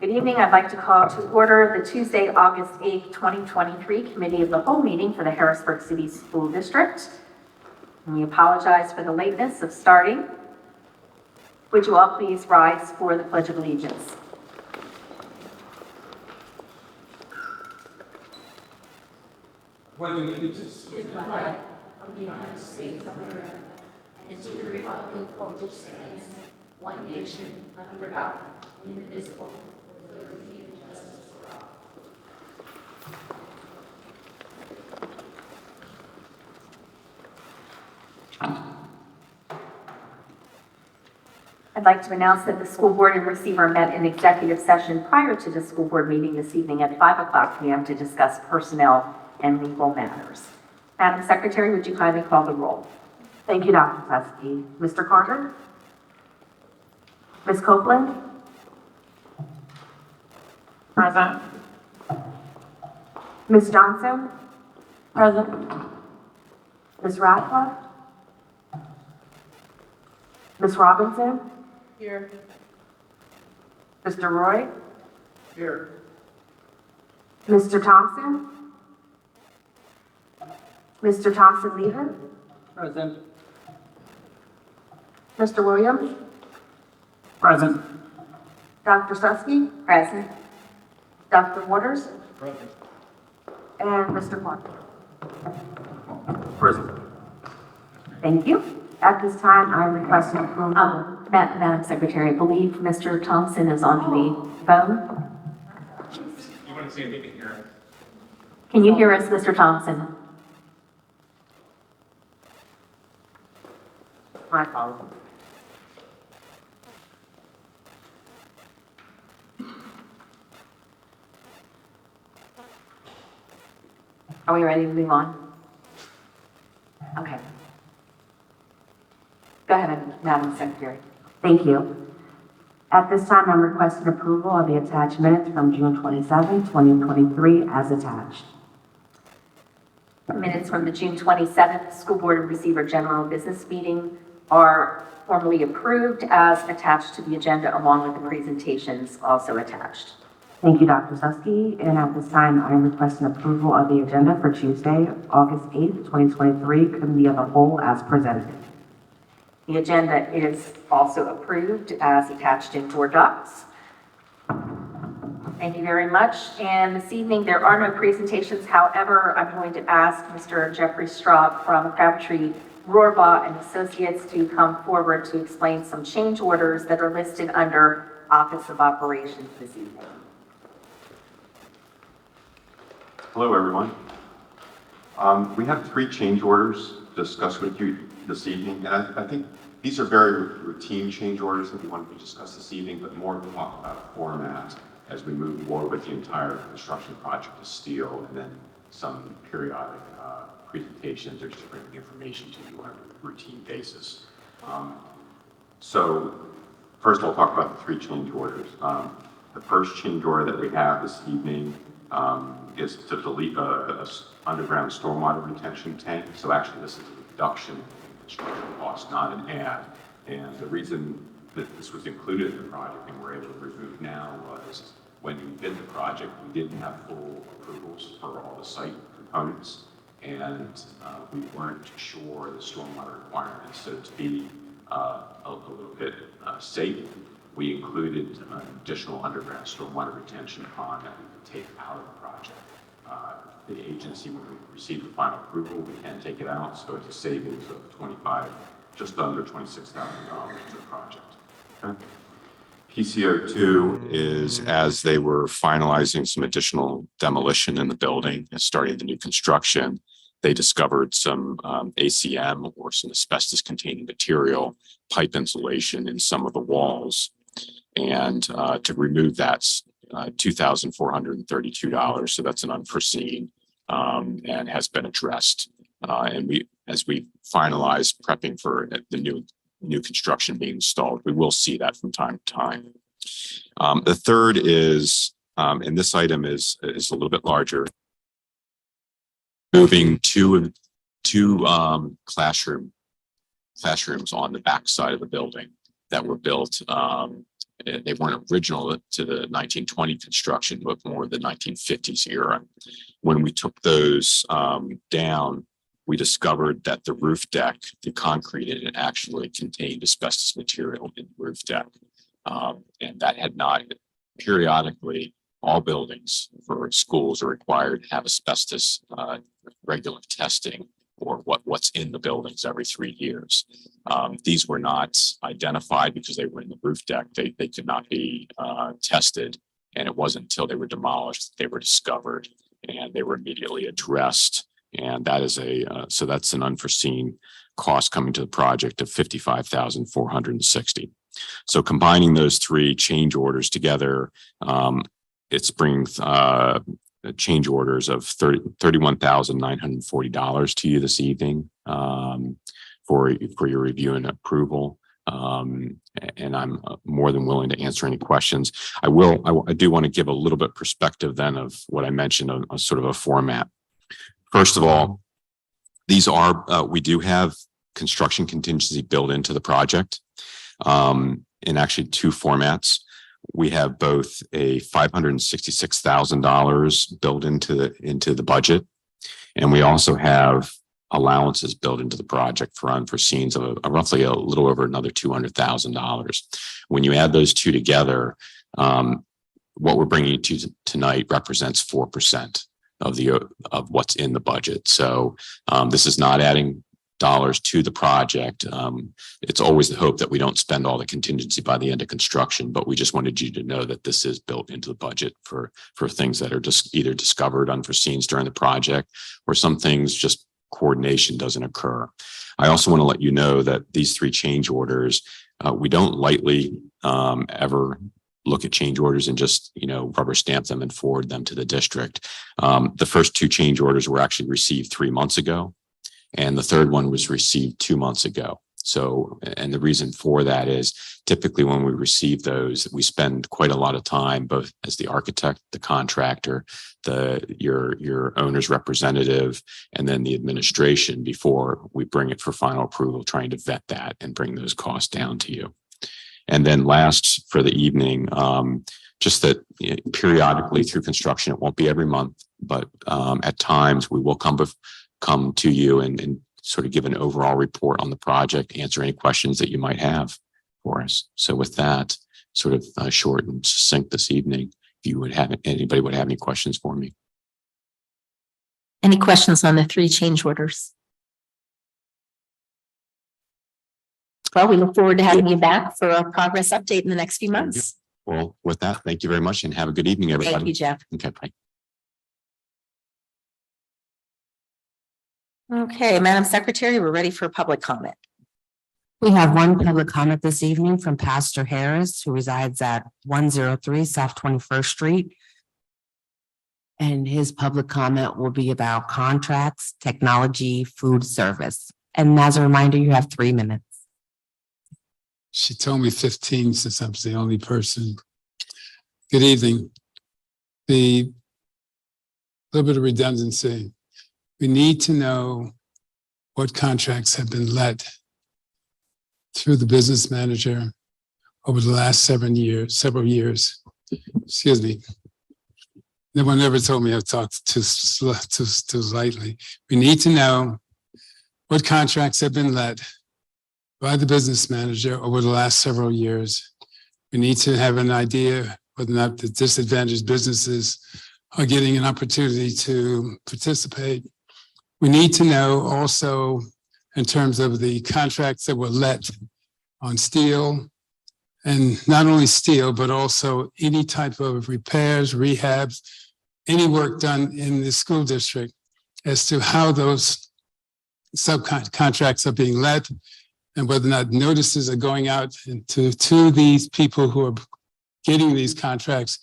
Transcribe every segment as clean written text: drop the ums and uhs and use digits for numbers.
Good evening. I'd like to call to order the Tuesday, August 8th, 2023 Committee of the Whole meeting for the Harrisburg City School District. And we apologize for the lateness of starting. Would you all please rise for the Pledge of Allegiance? Pledge allegiance to the flag of the United States of America and to the republic for which stands one nation under God, indivisible, with liberty and justice for all. I'd like to announce that the school board and receiver met in executive session prior to the school board meeting this evening at 5:00 p.m. to discuss personnel and legal matters. Madam Secretary, would you kindly call the roll? Thank you, Dr. Susky. Mr. Carter? Ms. Copeland? Present. Ms. Johnson? Present. Ms. Radcliffe? Ms. Robinson? Here. Mr. Roy? Here. Mr. Thompson? Mr. Thompson-Leaven? Present. Mr. Williams? Present. Dr. Susky? Present. Dr. Waters? Present. And Mr. Clark? Present. Thank you. At this time, I'm requesting approval. Madam Secretary, I believe Mr. Thompson is on the phone. You want to see if you can hear us? Can you hear us, Mr. Thompson? My apologies. Are we ready to move on? Okay. Go ahead, Madam Secretary. Thank you. At this time, I'm requesting approval of the attached minutes from June 27, 2023 as attached. The minutes from the June 27th School Board and Receiver General Business Meeting are formally approved as attached to the agenda along with the presentations also attached. Thank you, Dr. Susky. And at this time, I'm requesting approval of the agenda for Tuesday, August 8, 2023, Committee of the Whole as presented. The agenda is also approved as attached in board docs. Thank you very much. And this evening, there are no presentations. However, I'm going to ask Mr. Jeffrey Straub from Crabtree, Rohrbaugh and Associates to come forward to explain some change orders that are listed under Office of Operations this evening. Hello, everyone. We have 3 change orders to discuss with you this evening, and I think these are very routine change orders that we want to discuss this evening, but more to talk about format as we move forward with the entire construction project of steel, and then some periodic presentations or just bringing information to you on a routine basis. So first I'll talk about the 3 change orders. The first change order that we have this evening is to delete a underground stormwater retention tank. So actually this is a reduction in construction cost, not an add. And the reason that this was included in the project and we're able to remove now was when we bid the project, we didn't have full approvals for all the site components. And we weren't sure the stormwater requirements. So to be a little bit safe, we included an additional underground stormwater retention pond that we could take out of the project. The agency, when we receive the final approval, we can take it out, so it's a savings of just under $26,000 to the project. Okay. PCO2 is as they were finalizing some additional demolition in the building and starting the new construction, they discovered some ACM or some asbestos-containing material, pipe insulation in some of the walls. And to remove that's $2,432. So that's an unforeseen and has been addressed. And as we finalize prepping for the new construction being installed, we will see that from time to time. The third is, and this item is a little bit larger, moving two classrooms on the back side of the building that were built they weren't original to the 1920 construction, but more the 1950s era. When we took those down, we discovered that the roof deck, the concrete in it actually contained asbestos material in the roof deck. And that had not periodically, all buildings for schools are required to have asbestos regular testing or what's in the buildings every 3 years. These were not identified because they were in the roof deck. They could not be tested. And it wasn't until they were demolished that they were discovered and they were immediately addressed. And that is so that's an unforeseen cost coming to the project of $55,460. So combining those three change orders together, it's bringing change orders of $31,940 to you this evening for your review and approval. And I'm more than willing to answer any questions. I do want to give a little bit perspective then of what I mentioned, a sort of a format. First of all, these are, we do have construction contingency built into the project in actually two formats. We have both a $566,000 built into the budget, and we also have allowances built into the project for unforeseens of roughly a little over another $200,000. When you add those two together, what we're bringing to tonight represents 4% of what's in the budget. So this is not adding dollars to the project. It's always the hope that we don't spend all the contingency by the end of construction, but we just wanted you to know that this is built into the budget for things that are just either discovered unforeseens during the project, or some things just coordination doesn't occur. I also want to let you know that these three change orders, we don't lightly ever look at change orders and just, rubber stamp them and forward them to the district. The first two change orders were actually received 3 months ago, and the third one was received 2 months ago. So, and the reason for that is typically when we receive those, we spend quite a lot of time, both as the architect, the contractor, your owner's representative, and then the administration before we bring it for final approval, trying to vet that and bring those costs down to you. And then last for the evening, just that periodically through construction, it won't be every month, but at times we will come to you and sort of give an overall report on the project, answer any questions that you might have for us. So with that, sort of short and succinct this evening, if anybody would have any questions for me. Any questions on the three change orders? Well, we look forward to having you back for a progress update in the next few months. Well, with that, thank you very much and have a good evening, everybody. Thank you, Jeff. Okay, bye. Okay, Madam Secretary, we're ready for public comment. We have one public comment this evening from Pastor Harris, who resides at 103 South 21st Street. And his public comment will be about contracts, technology, food service. And as a reminder, you have 3 minutes. She told me 15 since I'm the only person. Good evening. The little bit of redundancy. We need to know what contracts have been let through the business manager over the last several years. Excuse me. No one ever told me I've talked too lightly. We need to know what contracts have been let by the business manager over the last several years. We need to have an idea whether or not the disadvantaged businesses are getting an opportunity to participate. We need to know also in terms of the contracts that were let on steel, and not only steel, but also any type of repairs, rehabs, any work done in the school district as to how those subcontracts are being let and whether or not notices are going out to these people who are getting these contracts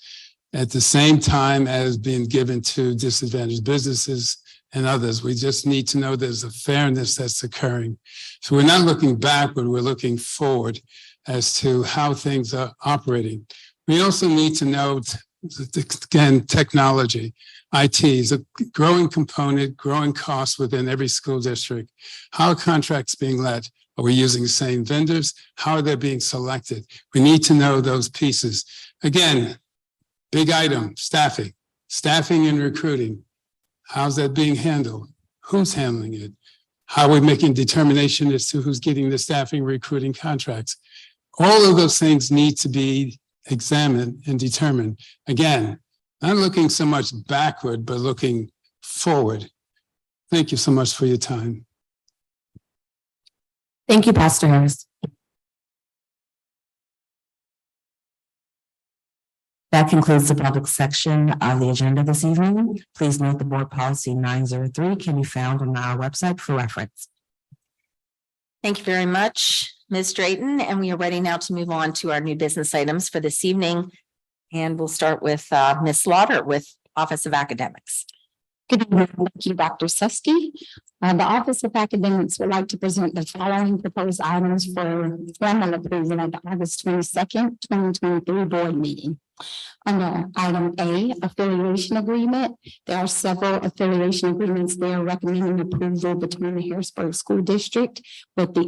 at the same time as being given to disadvantaged businesses and others. We just need to know there's a fairness that's occurring. So we're not looking backward, we're looking forward as to how things are operating. We also need to know, again, technology. IT is a growing component, growing cost within every school district. How are contracts being let? Are we using the same vendors? How are they being selected? We need to know those pieces. Again, big item, staffing and recruiting. How's that being handled? Who's handling it? How are we making determination as to who's getting the staffing, recruiting contracts? All of those things need to be examined and determined. Again, not looking so much backward, but looking forward. Thank you so much for your time. Thank you, Pastor Harris. That concludes the public section of the agenda this evening. Please note the board policy 903 can be found on our website for reference. Thank you very much, Ms. Drayton, and we are ready now to move on to our new business items for this evening. And we'll start with Ms. Slaughter with Office of Academics. Good evening, thank you, Dr. Susky. The Office of Academics would like to present the following proposed items for formal approval at the August 22nd, 2023 board meeting. Under item A, affiliation agreement, there are several affiliation agreements there recommending approval between the Harrisburg School District with the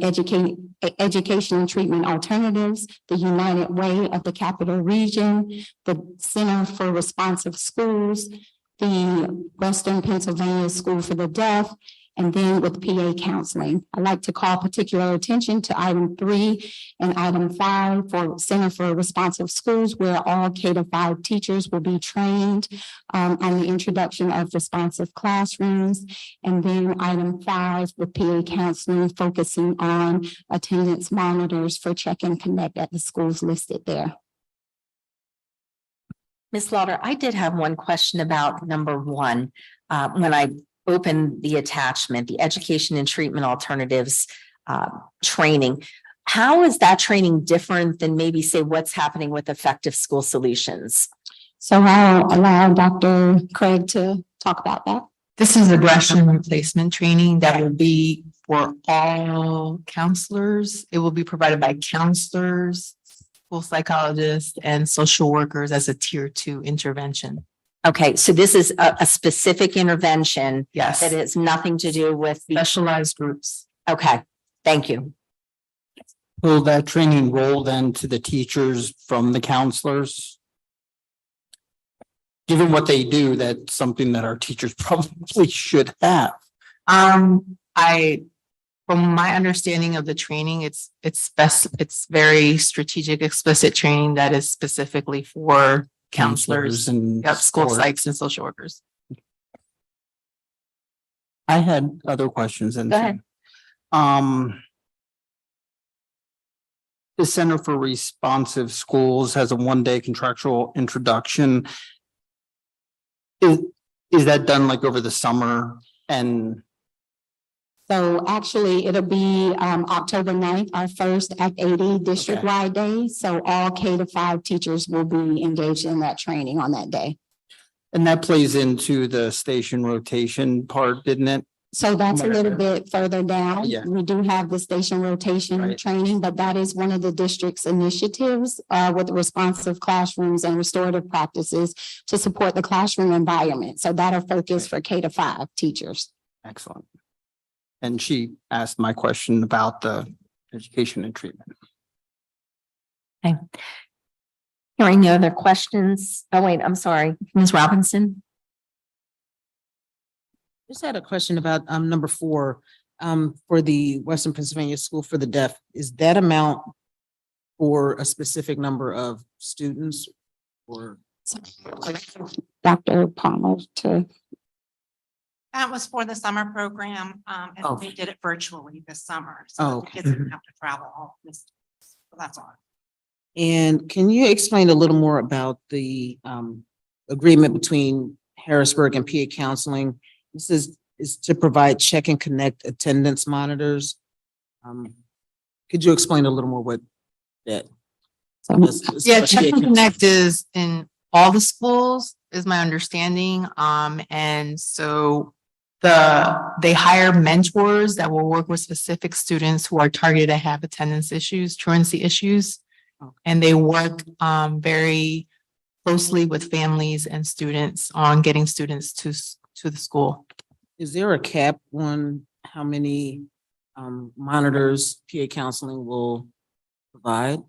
Education and Treatment Alternatives, the United Way of the Capital Region, the Center for Responsive Schools, the Western Pennsylvania School for the Deaf, and then with PA counseling. I'd like to call particular attention to item 3 and item 5 for Center for Responsive Schools, where all K-5 teachers will be trained on the introduction of responsive classrooms. And then item 5 with PA counseling, focusing on attendance monitors for check and connect at the schools listed there. Ms. Slaughter, I did have one question about number 1. When I opened the attachment, the Education and Treatment Alternatives training, how is that training different than maybe say what's happening with Effective School Solutions? So I'll allow Dr. Craig to talk about that. This is aggression replacement training that will be for all counselors. It will be provided by counselors, school psychologists, and social workers as a tier 2 intervention. Okay, so this is a specific intervention Yes, that has nothing to do with the, specialized groups. okay, thank you. Will that training roll then to the teachers from the counselors? Given what they do, that's something that our teachers probably should have. From my understanding of the training, it's very strategic, explicit training that is specifically for counselors, and school support. psychs and social workers. I had other questions. And Go ahead. The Center for Responsive Schools has a 1-day contractual introduction. Is that done like over the summer? And So actually, it'll be October 9th, our first Act 80 district-wide day. So all K-5 teachers will be engaged in that training on that day. and that plays into the station rotation part, didn't it? So that's a little bit further down. Yeah. We do have the station rotation Right. training, but that is one of the district's initiatives with responsive classrooms and restorative practices to support the classroom environment. So that'll focus for K-5 teachers. Excellent. And she asked my question about the education and treatment. Hearing no other questions. Oh, wait, I'm sorry. Ms. Robinson? Just had a question about number 4 for the Western Pennsylvania School for the Deaf. Is that amount for a specific number of students or? Dr. Palmer to. That was for the summer program, and Oh. we did it virtually this summer. Oh, So the okay. kids didn't have to travel all this. So that's all. And can you explain a little more about the agreement between Harrisburg and PA Counseling? This is to provide check and connect attendance monitors. Could you explain a little more what that? is? Yeah, Check and Connect is in all the schools, is my understanding. And so they hire mentors that will work with specific students who are targeted to have attendance issues, truancy issues. And they work very closely with families and students on getting students to the school. Is there a cap on how many monitors PA counseling will provide?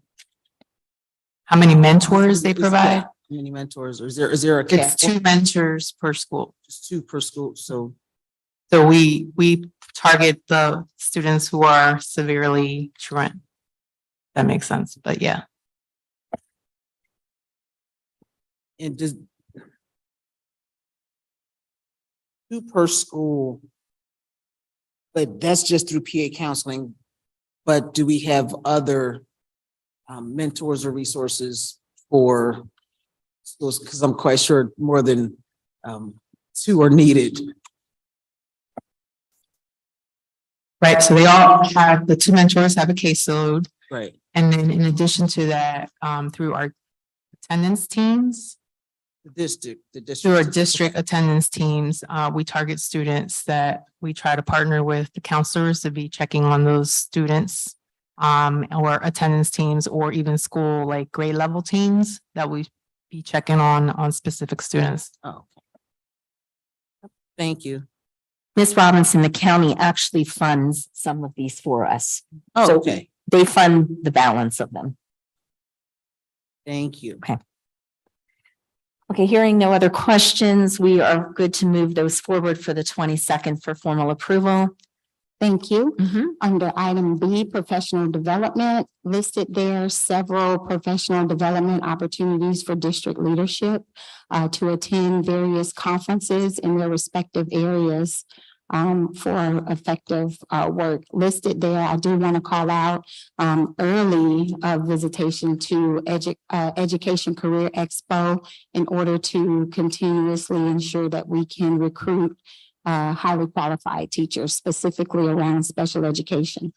How many mentors they provide? How many mentors, or is there a cap? It's 2 mentors per school. Just 2 per school, so, So we target the students who are severely truant. That makes sense, but yeah. and just 2 per school. But that's just through PA counseling. But do we have other mentors or resources for schools? Because I'm quite sure more than 2 are needed. Right, so they all have, the 2 mentors have a caseload. Right. And then in addition to that, through our attendance teams, The district. through our district attendance teams, we target students that we try to partner with the counselors to be checking on those students. Or attendance teams, or even school like grade level teams that we be checking on specific students. Oh. Thank you. Ms. Robinson, the county actually funds some of these for us. Oh, So okay. they fund the balance of them. Thank you. Okay, hearing no other questions, we are good to move those forward for the 22nd for formal approval. Thank you. Mhm. Under item B, professional development, listed there several professional development opportunities for district leadership to attend various conferences in their respective areas for effective work. Listed there, I do want to call out early visitation to Education Career Expo in order to continuously ensure that we can recruit highly qualified teachers, specifically around special education.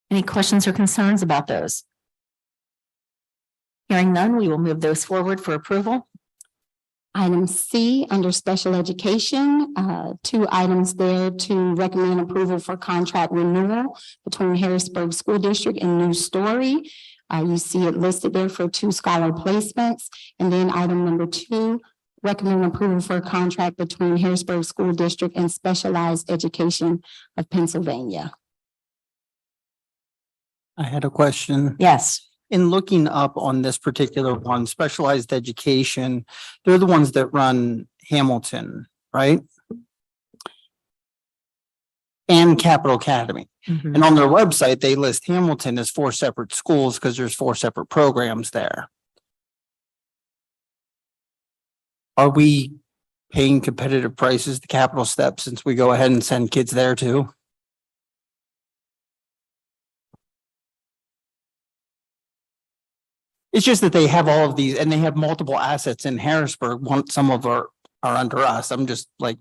Any questions or concerns about those? Hearing none, we will move those forward for approval. Item C, under special education, 2 items there to recommend approval for contract renewal between Harrisburg School District and New Story. You see it listed there for 2 scholar placements. And then item number 2, recommend approval for a contract between Harrisburg School District and Specialized Education of Pennsylvania. I had a question. Yes. In looking up on this particular one, specialized education, they're the ones that run Hamilton, right? And Capital Academy. Mhm. And on their website, they list Hamilton as 4 separate schools because there's 4 separate programs there. Are we paying competitive prices to Capital Step since we go ahead and send kids there too? It's just that they have all of these and they have multiple assets in Harrisburg. Some of are under us. I'm just like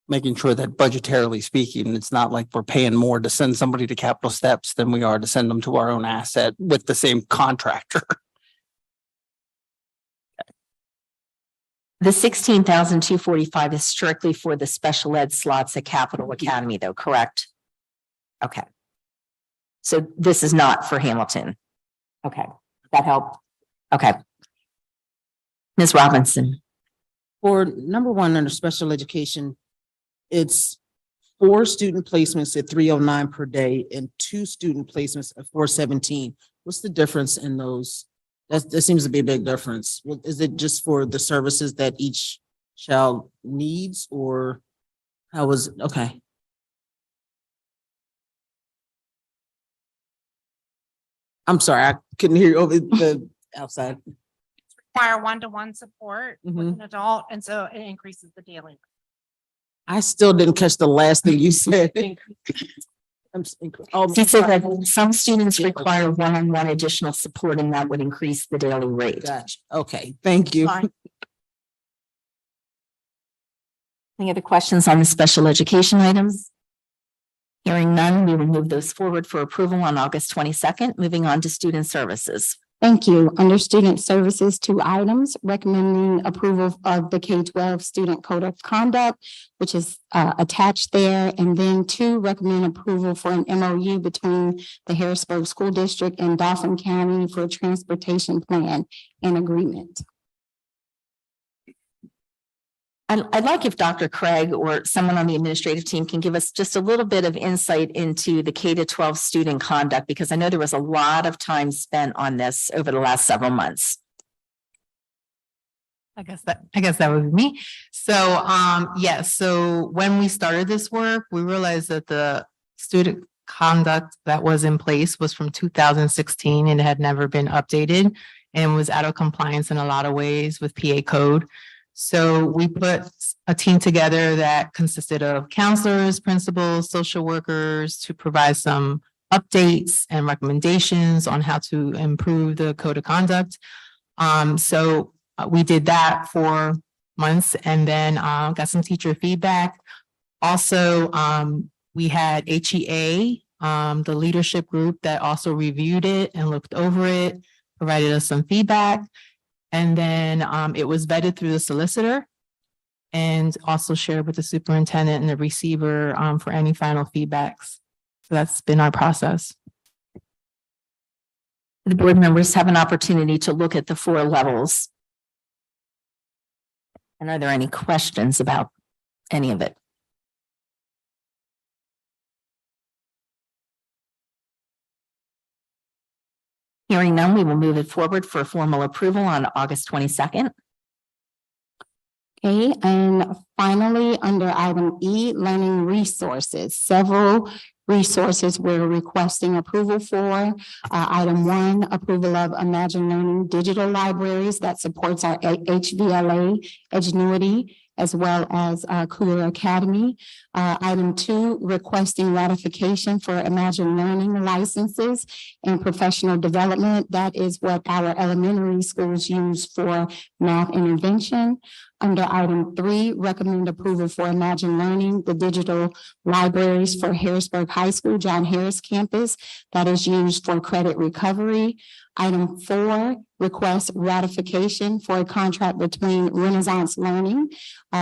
making sure that budgetarily speaking, it's not like we're paying more to send somebody to Capital Steps than we are to send them to our own asset with the same contractor. The 16,245 is strictly for the special ed slots at Capital Academy though, correct? Okay. So this is not for Hamilton. Okay, that helped. Okay. Ms. Robinson. For number 1, under special education, it's 4 student placements at 309 per day and 2 student placements at 417. What's the difference in those? That seems to be a big difference. Is it just for the services that each child needs, or how is it? Okay. I'm sorry, I couldn't hear you over the outside. Require one-to-one support with Mhm. an adult, and so it increases the daily. I still didn't catch the last thing you said. She said that some students require one-on-one additional support and that would increase the daily rate. Gotcha. Okay, thank you. Fine. Any other questions on the special education items? Hearing none, we will move those forward for approval on August 22nd. Moving on to student services. Thank you. Under student services, 2 items, recommending approval of the K-12 student code of conduct, which is attached there. And then 2, recommend approval for an MOU between the Harrisburg School District and Dauphin County for a transportation plan and agreement. I'd like if Dr. Craig or someone on the administrative team can give us just a little bit of insight into the K-12 student conduct, because I know there was a lot of time spent on this over the last several months. I guess that would be me. So, yes, so when we started this work, we realized that the student conduct that was in place was from 2016 and it had never been updated and was out of compliance in a lot of ways with PA code. So we put a team together that consisted of counselors, principals, social workers to provide some updates and recommendations on how to improve the code of conduct. We did that for months and then got some teacher feedback. Also, we had HEA, the leadership group that also reviewed it and looked over it, provided us some feedback. And then it was vetted through the solicitor and also shared with the superintendent and the receiver for any final feedbacks. So that's been our process. The board members have an opportunity to look at the 4 levels. And are there any questions about any of it? Hearing none, we will move it forward for formal approval on August 22nd. Okay, and finally, under item E, learning resources, several resources we're requesting approval for. Item 1, approval of Imagine Learning digital libraries that supports our HVLA, Edgenuity, as well as Career Academy. Item 2, requesting ratification for Imagine Learning licenses and professional development. That is what our elementary schools use for math intervention. Under item 3, recommend approval for Imagine Learning, the digital libraries for Harrisburg High School, John Harris campus, that is used for credit recovery. Item 4, request ratification for a contract between Renaissance Learning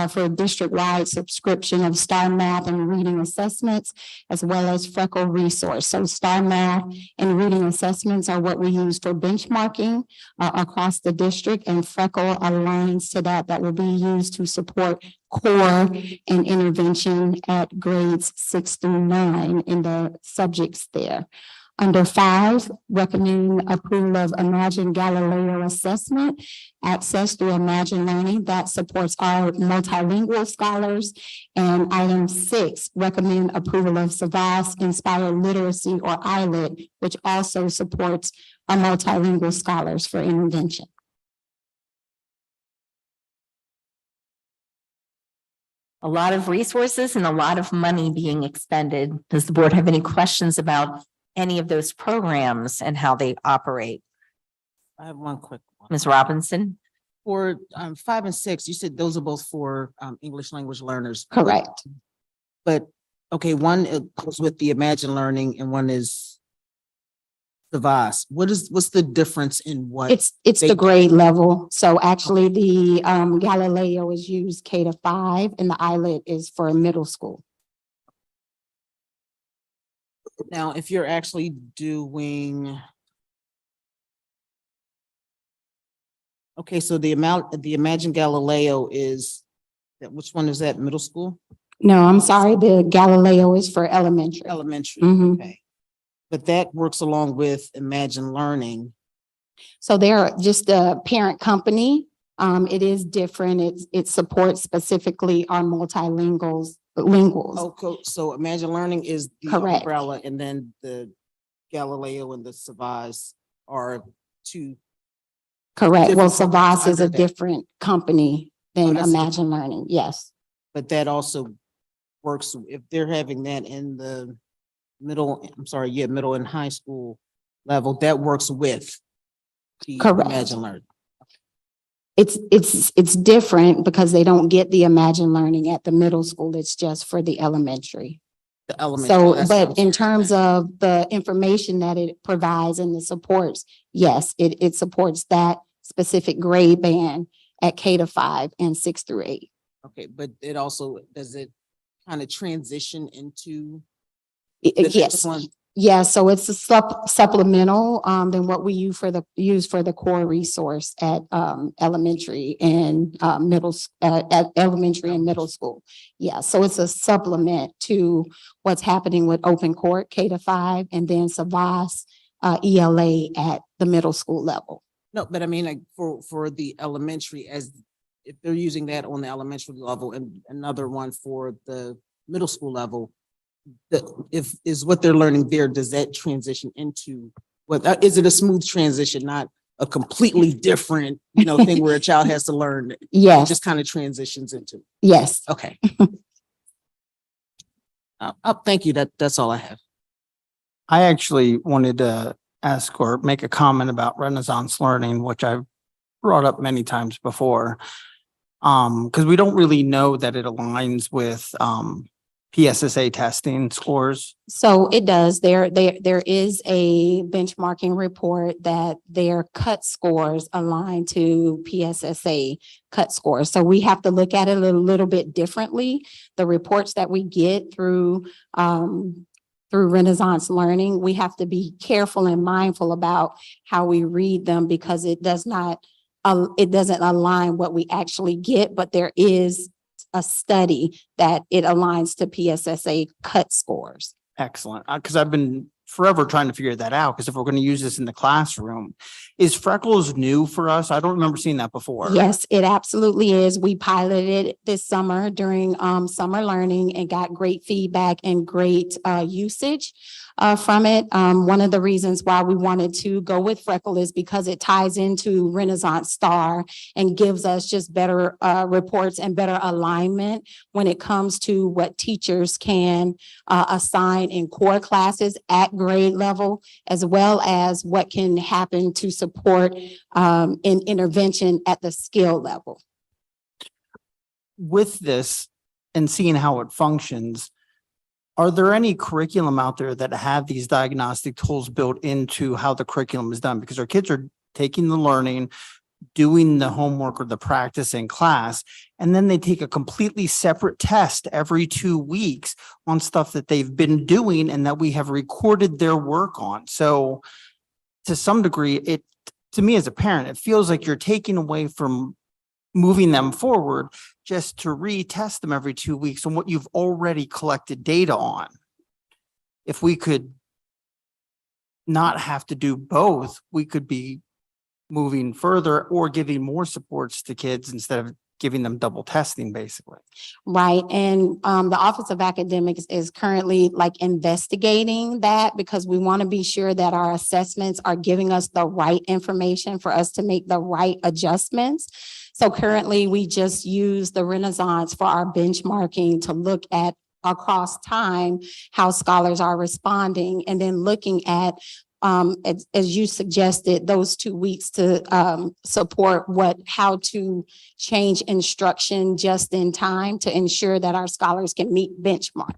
for a district-wide subscription of STAR Math and Reading Assessments, as well as Freckle Resource. So STAR Math and Reading Assessments are what we use for benchmarking across the district, and Freckle aligns to that. That will be used to support core and intervention at grades 6 through 9 in the subjects there. Under 5, recommend approval of Imagine Galileo assessment, access through Imagine Learning that supports our multilingual scholars. And item 6, recommend approval of Savas Inspired Literacy or ILIT, which also supports our multilingual scholars for intervention. A lot of resources and a lot of money being expended. Does the board have any questions about any of those programs and how they operate? I have one quick one. Ms. Robinson? For 5 and 6, you said those are both for English language learners. Correct. But, okay, one goes with the Imagine Learning and one is the VAS. What's the difference in what? It's they- the grade level. So actually the Galileo is used K-5 and the ILIT is for middle school. Now, if you're actually doing. Okay, so the Imagine Galileo is, which one is that, middle school? No, I'm sorry, the Galileo is for elementary. Elementary, Mhm. okay. But that works along with Imagine Learning. So they're just a parent company. It is different. It supports specifically our multilinguals. Oh, so Imagine Learning is the Correct. umbrella, and then the Galileo and the Savas are two. Correct. Well, different Savas is under a that. different company than that's- Imagine Learning. Yes. But that also works, if they're having that in the middle and high school level, that works with the Correct. Imagine Learning. It's different because they don't get the Imagine Learning at the middle school. It's just for the elementary. The elementary. So, that's what but I'm in saying. terms of the information that it provides and the supports, yes, it supports that specific grade band at K-5 and 6 through 8. Okay, but it also, does it kind of transition into? I- the next Yes, one? Yeah, so it's a supplemental than what we use for the core resource at elementary and at elementary and middle school. Yeah, so it's a supplement to what's happening with open court K-5 and then Savas ELA at the middle school level. No, but I mean, like, for the elementary, as if they're using that on the elementary level and another one for the middle school level, if is what they're learning there, does that transition into what, is it a smooth transition, not a completely different, thing where a child has to learn? It Yes, just kind of transitions into, yes. okay. Thank you. That's all I have. I actually wanted to ask or make a comment about Renaissance learning, which I've brought up many times before. Because we don't really know that it aligns with PSSA testing scores. So it does. There is a benchmarking report that their cut scores align to PSSA cut scores. So we have to look at it a little bit differently. The reports that we get through Renaissance Learning, we have to be careful and mindful about how we read them because it doesn't align what we actually get, but there is a study that it aligns to PSSA cut scores. Excellent. Because I've been forever trying to figure that out. Because if we're going to use this in the classroom, is freckles new for us? I don't remember seeing that before. Yes, it absolutely is. We piloted it this summer during summer learning and got great feedback and great usage from it. One of the reasons why we wanted to go with freckle is because it ties into Renaissance Star and gives us just better reports and better alignment when it comes to what teachers can assign in core classes at grade level, as well as what can happen to support in intervention at the skill level. With this and seeing how it functions, are there any curriculum out there that have these diagnostic tools built into how the curriculum is done? Because our kids are taking the learning, doing the homework or the practice in class, and then they take a completely separate test every 2 weeks on stuff that they've been doing and that we have recorded their work on. So to some degree, to me as a parent, it feels like you're taking away from moving them forward just to retest them every 2 weeks on what you've already collected data on. If we could not have to do both, we could be moving further or giving more supports to kids instead of giving them double testing, basically. Right. And the Office of Academics is currently investigating that because we want to be sure that our assessments are giving us the right information for us to make the right adjustments. So currently we just use the Renaissance for our benchmarking to look at across time how scholars are responding and then looking at as you suggested, those 2 weeks to support how to change instruction just in time to ensure that our scholars can meet benchmark.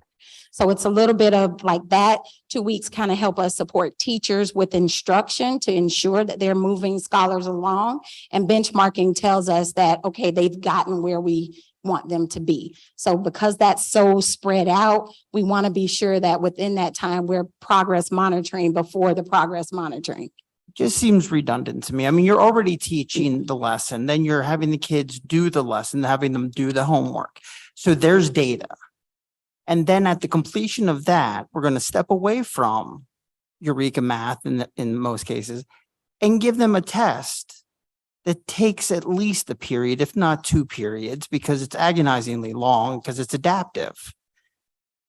So it's a little bit of that. 2 weeks kind of help us support teachers with instruction to ensure that they're moving scholars along. And benchmarking tells us that, okay, they've gotten where we want them to be. So because that's so spread out, we want to be sure that within that time, we're progress monitoring before the progress monitoring. Just seems redundant to me. I mean, you're already teaching the lesson, then you're having the kids do the lesson, having them do the homework. So there's data. And then at the completion of that, we're going to step away from Eureka Math in most cases and give them a test that takes at least a period, if not 2 periods, because it's agonizingly long, because it's adaptive.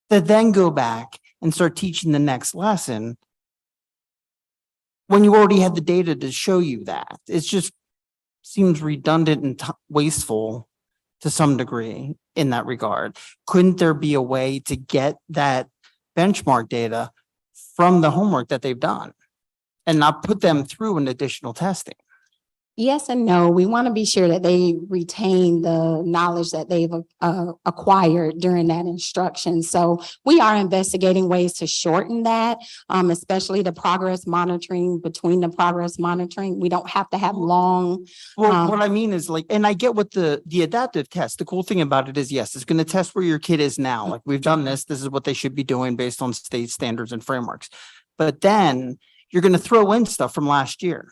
To then go back and start teaching the next lesson when you already had the data to show you that. It just seems redundant and wasteful to some degree in that regard. Couldn't there be a way to get that benchmark data from the homework that they've done and not put them through an additional testing? Yes and no. We want to be sure that they retain the knowledge that they've acquired during that instruction. So we are investigating ways to shorten that, especially the progress monitoring. Between the progress monitoring, we don't have to have long. Well, what I mean is and I get what the adaptive test, the cool thing about it is, yes, it's going to test where your kid is now. Like we've done this is what they should be doing based on state standards and frameworks. but then you're going to throw in stuff from last year.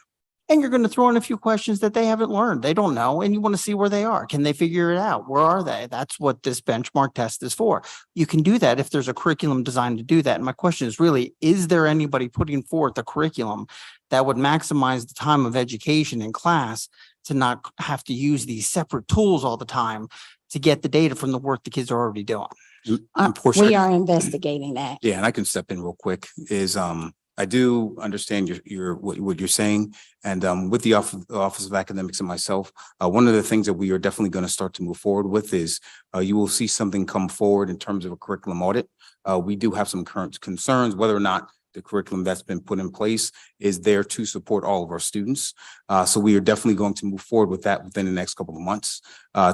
And you're going to throw in a few questions that they haven't learned. They don't know, and you want to see where they are. Can they figure it out? Where are they? That's what this benchmark test is for. You can do that if there's a curriculum designed to do that. And my question is really, is there anybody putting forth a curriculum that would maximize the time of education in class to not have to use these separate tools all the time to get the data from the work the kids are already doing? We are investigating that. Yeah, and I can step in real quick, is I do understand what you're saying. And with the Office of Academics and myself, one of the things that we are definitely going to start to move forward with is you will see something come forward in terms of a curriculum audit. We do have some current concerns whether or not the curriculum that's been put in place is there to support all of our students. So we are definitely going to move forward with that within the next couple of months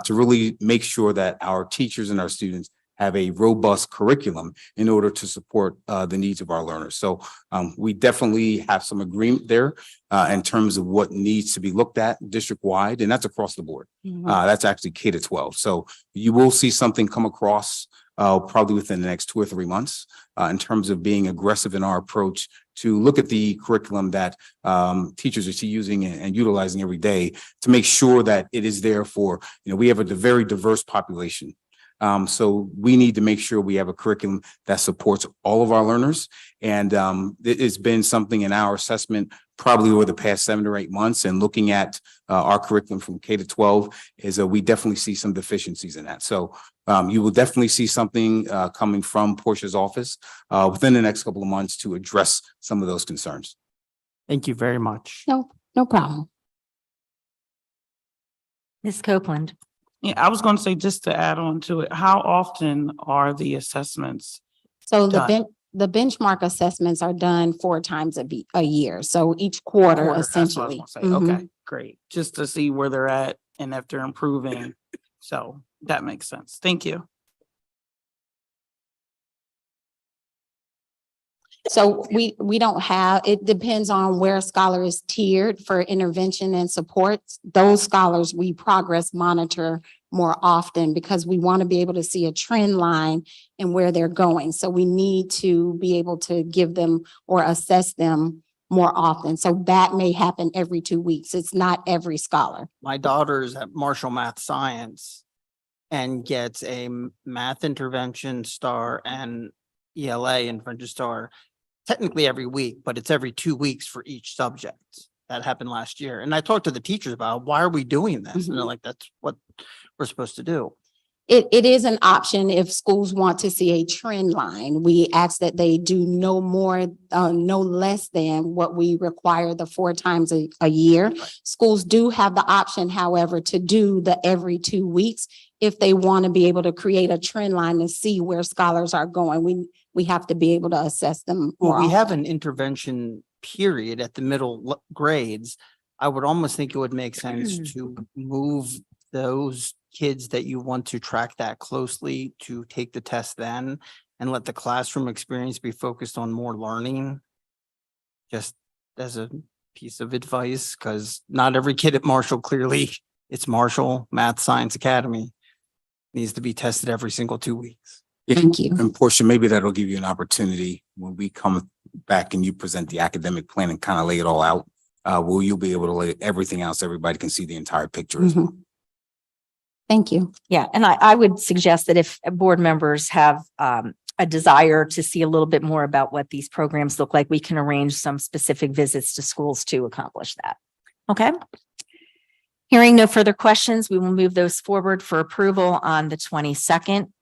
to really make sure that our teachers and our students have a robust curriculum in order to support the needs of our learners. So we definitely have some agreement there in terms of what needs to be looked at district-wide, and that's across the board. That's actually K to 12. So you will see something come across probably within the next 2 or 3 months in terms of being aggressive in our approach to look at the curriculum that teachers are using and utilizing every day to make sure that it is there for, we have a very diverse population. So we need to make sure we have a curriculum that supports all of our learners. And it's been something in our assessment probably over the past 7 or 8 months, and looking at our curriculum from K to 12 is we definitely see some deficiencies in that. So you will definitely see something coming from Portia's office within the next couple of months to address some of those concerns. Thank you very much. No problem. Ms. Copeland. Yeah, I was going to say, just to add on to it, how often are the assessments? So Done. the benchmark assessments are done 4 times a year. So each quarter Quarter, that's what I was essentially. gonna say. Mhm. Okay, great. Just to see where they're at and if they're improving. So that makes sense. Thank you. So we don't have, it depends on where a scholar is tiered for intervention and supports. Those scholars, we progress monitor more often because we want to be able to see a trend line and where they're going. So we need to be able to give them or assess them more often. So that may happen every 2 weeks. It's not every scholar. My daughter's at Marshall Math Science and gets a math intervention star and ELA intervention star technically every week, but it's every 2 weeks for each subject. That happened last year. And I talked to the teachers about, why are we doing this? And they're like, that's what we're supposed to do. It is an option if schools want to see a trend line. We ask that they do no more, no less than what we require the 4 times a year. Schools do have the option, however, to do the every 2 weeks if they want to be able to create a trend line and see where scholars are going. We have to be able to assess them more Well, we have often. an intervention period at the middle grades. I would almost think it would make sense to move those kids that you want to track that closely to take the test then, and let the classroom experience be focused on more learning. Just as a piece of advice, because not every kid at Marshall, clearly it's Marshall Math Science Academy, needs to be tested every single 2 weeks. Thank you. And Portia, maybe that'll give you an opportunity when we come back and you present the academic plan and kind of lay it all out. Will you be able to lay everything out so everybody can see the entire picture as well? Thank you. Yeah, and I would suggest that if board members have a desire to see a little bit more about what these programs look like, we can arrange some specific visits to schools to accomplish that. Okay? Hearing no further questions, we will move those forward for approval on the 22nd.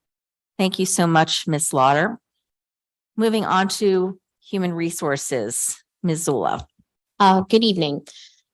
Thank you so much, Ms. Lauder. Moving on to Human Resources, Ms. Zula. Good evening.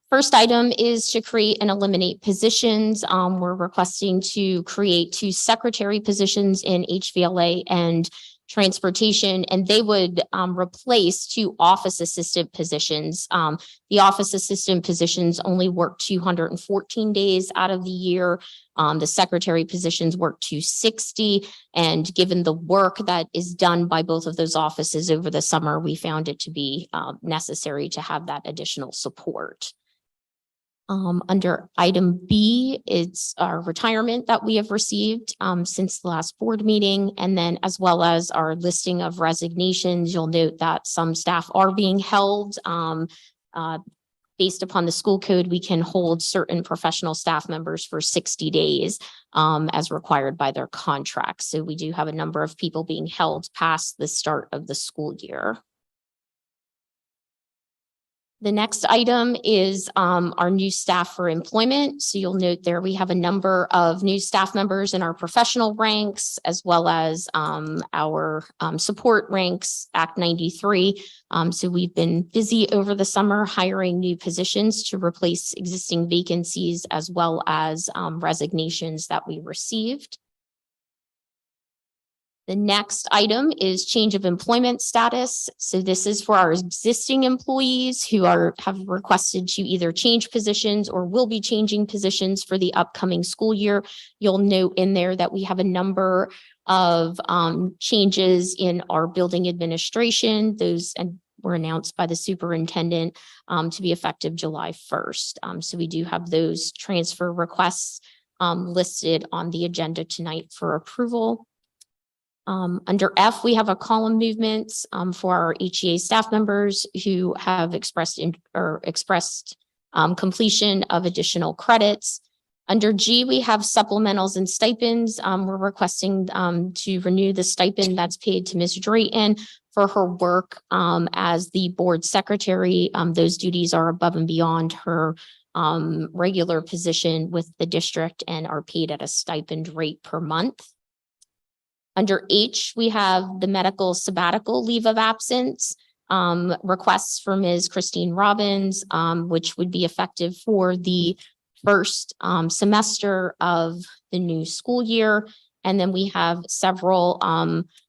First item is to create and eliminate positions. We're requesting to create 2 secretary positions in HVLA and transportation, and they would replace 2 office assistant positions. The office assistant positions only work 214 days out of the year. The secretary positions work 260, and given the work that is done by both of those offices over the summer, we found it to be necessary to have that additional support. Under item B, it's our retirement that we have received since the last board meeting. And then as well as our listing of resignations, you'll note that some staff are being held. Based upon the school code, we can hold certain professional staff members for 60 days as required by their contracts. So we do have a number of people being held past the start of the school year. The next item is our new staff for employment. So you'll note there we have a number of new staff members in our professional ranks as well as our support ranks, Act 93. So we've been busy over the summer hiring new positions to replace existing vacancies as well as resignations that we received. The next item is change of employment status. So this is for our existing employees who have requested to either change positions or will be changing positions for the upcoming school year. You'll note in there that we have a number of changes in our building administration. Those were announced by the superintendent to be effective July 1st. So we do have those transfer requests listed on the agenda tonight for approval. Under F, we have a column movements for our HEA staff members who have expressed completion of additional credits. Under G, we have supplementals and stipends. We're requesting to renew the stipend that's paid to Ms. Drayton for her work as the board secretary. Those duties are above and beyond her regular position with the district and are paid at a stipend rate per month. Under H, we have the medical sabbatical leave of absence requests for Ms. Christine Robbins, which would be effective for the first semester of the new school year. And then we have several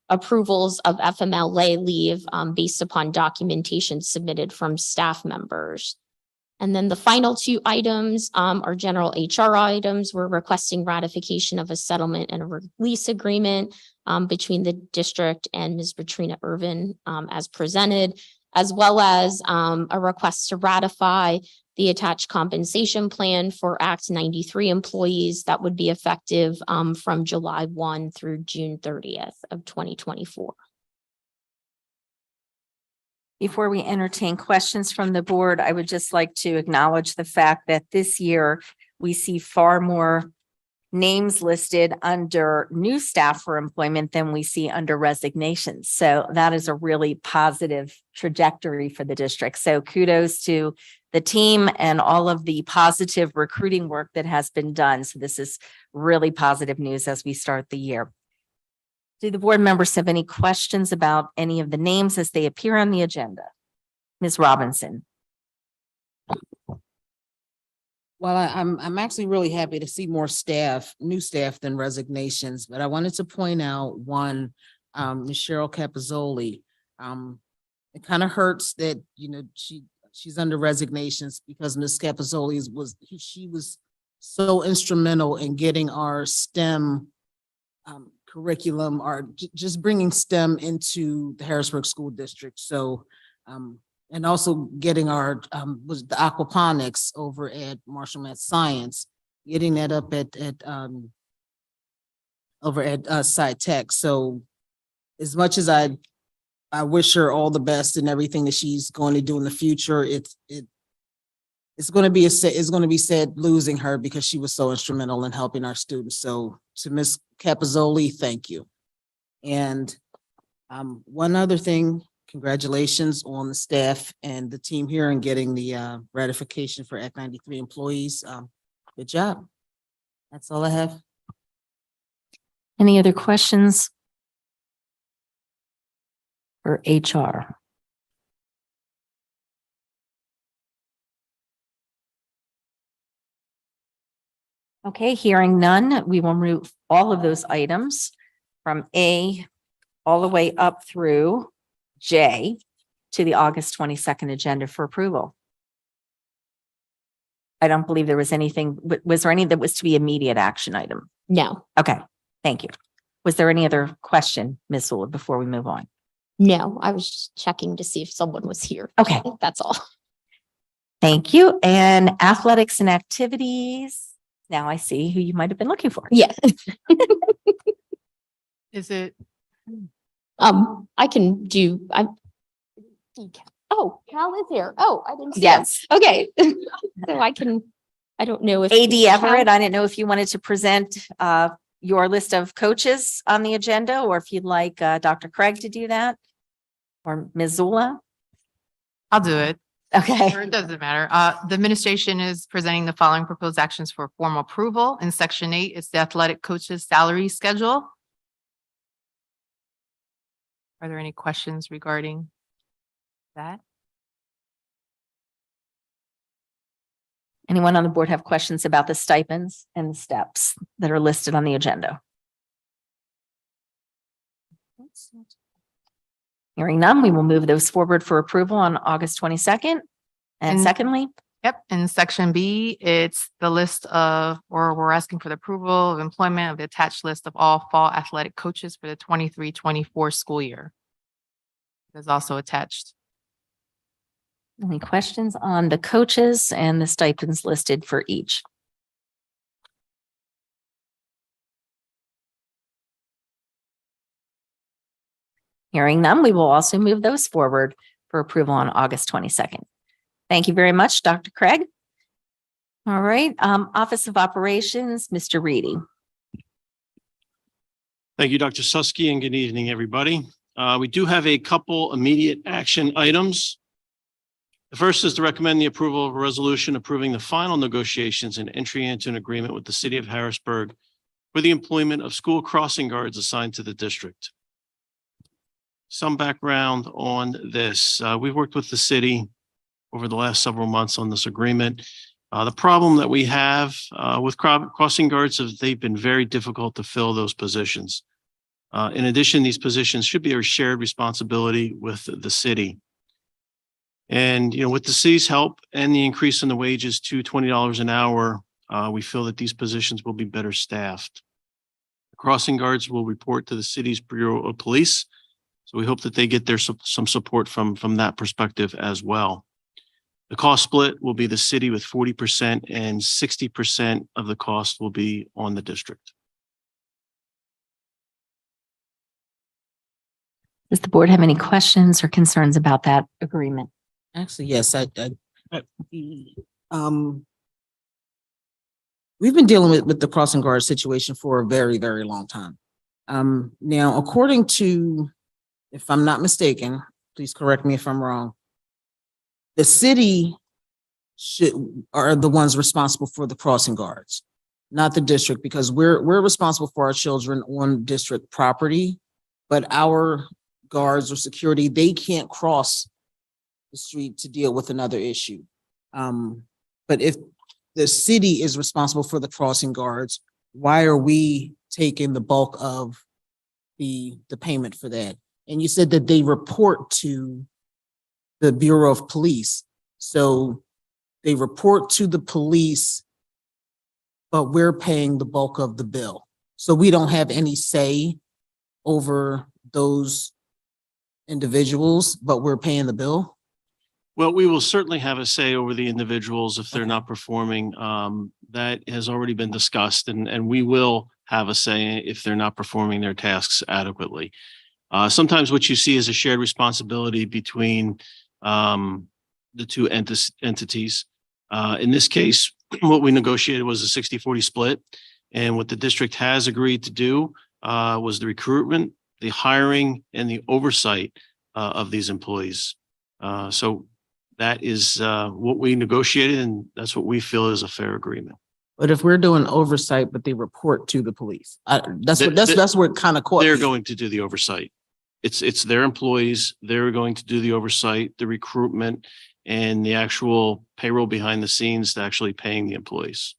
approvals of FMLA leave based upon documentation submitted from staff members. And then the final two items are general HR items. We're requesting ratification of a settlement and a release agreement between the district and Ms. Katrina Irvin as presented, as well as a request to ratify the attached compensation plan for Act 93 employees that would be effective from July 1 through June 30th of 2024. Before we entertain questions from the board, I would just like to acknowledge the fact that this year we see far more names listed under new staff for employment than we see under resignations. So that is a really positive trajectory for the district. So kudos to the team and all of the positive recruiting work that has been done. So this is really positive news as we start the year. Do the board members have any questions about any of the names as they appear on the agenda? Ms. Robinson. Well, I'm actually really happy to see more staff, new staff than resignations, but I wanted to point out one, Ms. Cheryl Capizzoli. It kind of hurts that, you know, she's under resignations because Ms. Capizzoli she was so instrumental in getting our STEM curriculum or just bringing STEM into the Harrisburg School District. So, and also getting our, was the aquaponics over at Marshall Math Science, getting that up over at Sci Tech. So as much as I wish her all the best and everything that she's going to do in the future, it's going to be sad losing her because she was so instrumental in helping our students. So to Ms. Capizzoli, thank you. And one other thing, congratulations on the staff and the team here and getting the ratification for Act 93 employees. Good job. That's all I have. Any other questions for HR? Okay, hearing none, we will move all of those items from A all the way up through J to the August 22nd agenda for approval. I don't believe there was anything, was there any that was to be immediate action item? No, Okay, thank you. Was there any other question, Ms. Wood, before we move on? no, I was just checking to see if someone was here. Okay. That's all. Thank you. And athletics and activities. Now I see who you might have been looking for. Yeah. Is it? I can do, oh, Cal is here. Oh, I didn't see him. Yes. Okay. So I don't know if. AD Everett, Cal- I didn't know if you wanted to present your list of coaches on the agenda, or if you'd like Dr. Craig to do that, or Ms. Zula. I'll do it. Okay. Or it doesn't matter. The administration is presenting the following proposed actions for formal approval. In section 8, it's the athletic coaches salary schedule. Are there any questions regarding that? Anyone on the board have questions about the stipends and the steps that are listed on the agenda? Hearing none, we will move those forward for approval on August 22nd. And And- secondly, Yep, in section B, it's the list of, or we're asking for the approval of employment of the attached list of all fall athletic coaches for the 23-24 school year. Is also attached. any questions on the coaches and the stipends listed for each? Hearing none, we will also move those forward for approval on August 22nd. Thank you very much, Dr. Craig. All right, Office of Operations, Mr. Reedy. Thank you, Dr. Susky, and good evening, everybody. We do have a couple immediate action items. The first is to recommend the approval of a resolution approving the final negotiations and entry into an agreement with the city of Harrisburg for the employment of school crossing guards assigned to the district. Some background on this. We've worked with the city over the last several months on this agreement. The problem that we have with crossing guards is they've been very difficult to fill those positions. In addition, these positions should be a shared responsibility with the city. And, with the city's help and the increase in the wages to $20 an hour, we feel that these positions will be better staffed. The crossing guards will report to the city's Bureau of Police. So we hope that they get some support from that perspective as well. The cost split will be the city with 40% and 60% of the cost will be on the district. Does the board have any questions or concerns about that agreement? Actually, yes, we've been dealing with the crossing guard situation for a very, very long time. Now, according to, if I'm not mistaken, please correct me if I'm wrong, the city are the ones responsible for the crossing guards, not the district, because we're responsible for our children on district property, but our guards or security, they can't cross the street to deal with another issue. But if the city is responsible for the crossing guards, why are we taking the bulk of the payment for that? And you said that they report to the Bureau of Police. So they report to the police, but we're paying the bulk of the bill. So we don't have any say over those individuals, but we're paying the bill? Well, we will certainly have a say over the individuals if they're not performing. That has already been discussed, and we will have a say if they're not performing their tasks adequately. Sometimes what you see is a shared responsibility between the two entities. In this case, what we negotiated was a 60-40 split. And what the district has agreed to do was the recruitment, the hiring, and the oversight of these employees. So that is what we negotiated, and that's what we feel is a fair agreement. But if we're doing oversight, but they report to the police, that's where it kind of caught me. They're going to do the oversight. It's their employees. They're going to do the oversight, the recruitment, and the actual payroll behind the scenes to actually paying the employees.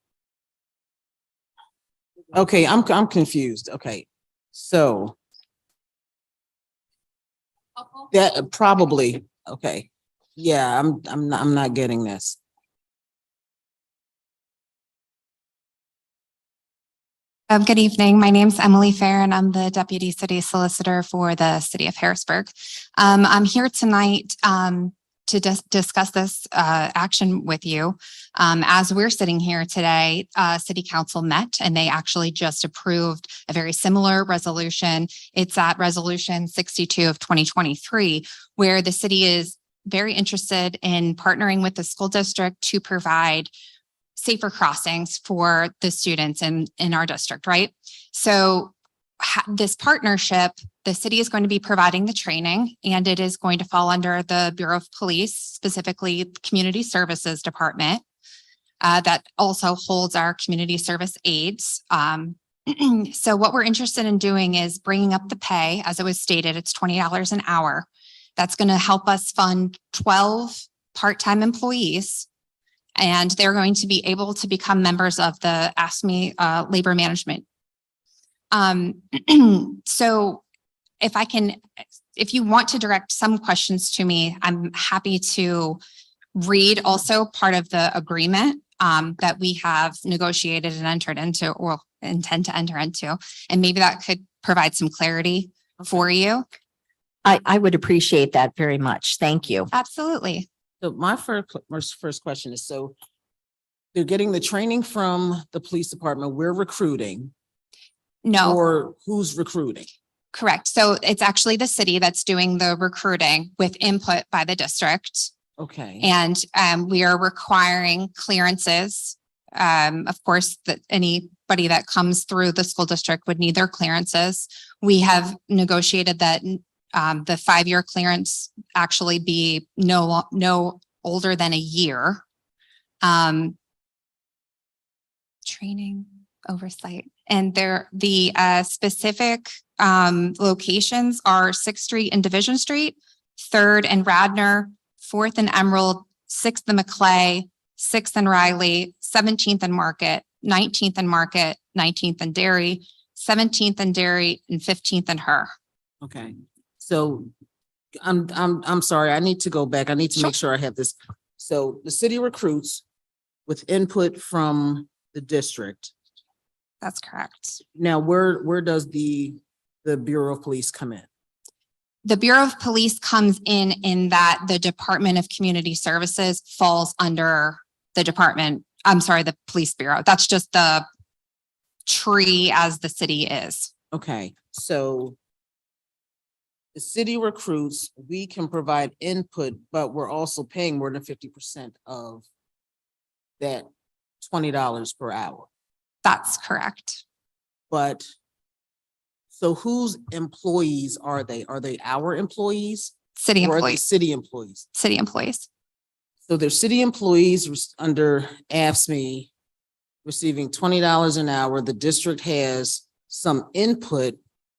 Okay, I'm confused. Okay, so that probably, okay. Yeah, I'm not getting this. Good evening. My name's Emily Fair, and I'm the Deputy City Solicitor for the City of Harrisburg. I'm here tonight to discuss this action with you. As we're sitting here today, City Council met and they actually just approved a very similar resolution. It's at Resolution 62 of 2023, where the city is very interested in partnering with the school district to provide safer crossings for the students in our district, right? So this partnership, the city is going to be providing the training and it is going to fall under the Bureau of Police, specifically the Community Services Department. That also holds our community service aides. So what we're interested in doing is bringing up the pay. As it was stated, it's $20 an hour. That's going to help us fund 12 part-time employees. And they're going to be able to become members of the AFSCME labor management. So if you want to direct some questions to me, I'm happy to read also part of the agreement that we have negotiated and entered into or intend to enter into. And maybe that could provide some clarity for you. I would appreciate that very much. Thank you. Absolutely. So my first question is, so they're getting the training from the police department, we're recruiting. No. Or who's recruiting? Correct. So it's actually the city that's doing the recruiting with input by the district. Okay. And we are requiring clearances. Of course, that anybody that comes through the school district would need their clearances. We have negotiated that the 5-year clearance actually be no older than a year. Training, oversight, and the specific locations are 6th Street and Division Street, 3rd and Radnor, 4th and Emerald, 6th and Maclay, 6th and Riley, 17th and Market, 19th and Market, 19th and Dairy, 17th and Dairy, and 15th and Her. Okay. So I'm sorry, I need to go back. I need to make sure I have this. So the city recruits with input from the district. That's correct. Now, where does the Bureau of Police come in? The Bureau of Police comes in that the Department of Community Services falls under the the Police Bureau. That's just the tree as the city is. Okay, so the city recruits, we can provide input, but we're also paying more than 50% of that $20 per hour. That's correct. But so whose employees are they? Are they our employees? City Or are they employees. city employees? City employees. So they're city employees under AFSCME receiving $20 an hour. The district has some input.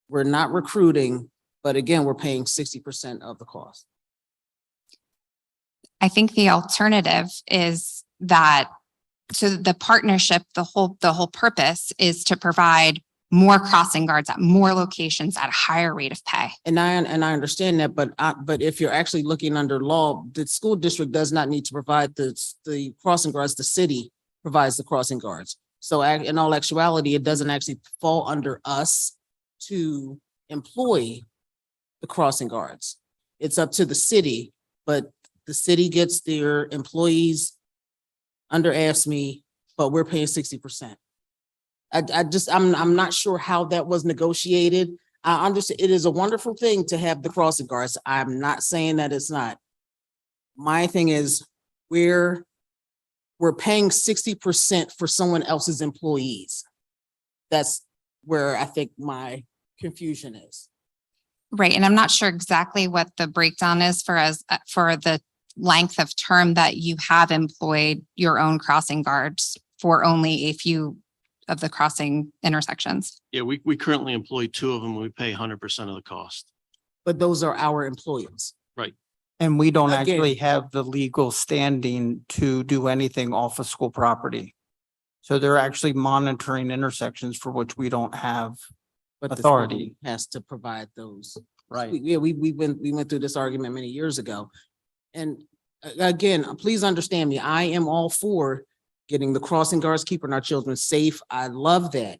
We're not recruiting, but again, we're paying 60% of the cost. I think the alternative is that, so the partnership, the whole purpose is to provide more crossing guards at more locations at a higher rate of pay. And I understand that, but if you're actually looking under law, the school district does not need to provide the crossing guards. The city provides the crossing guards. So in all actuality, it doesn't actually fall under us to employ the crossing guards. It's up to the city, but the city gets their employees under AFSCME, but we're paying 60%. I'm not sure how that was negotiated. I understand it is a wonderful thing to have the crossing guards. I'm not saying that it's not. My thing is we're paying 60% for someone else's employees. That's where I think my confusion is. Right. And I'm not sure exactly what the breakdown is for the length of term that you have employed your own crossing guards for only a few of the crossing intersections. Yeah, we currently employ 2 of them. And we pay 100% of the cost. But those are our employees. Right. And we don't Again- actually have the legal standing to do anything off of school property. So they're actually monitoring intersections for which we don't have But the authority. city has to provide those. Right. We went through this argument many years ago. And again, please understand me, I am all for getting the crossing guards, keeping our children safe. I love that.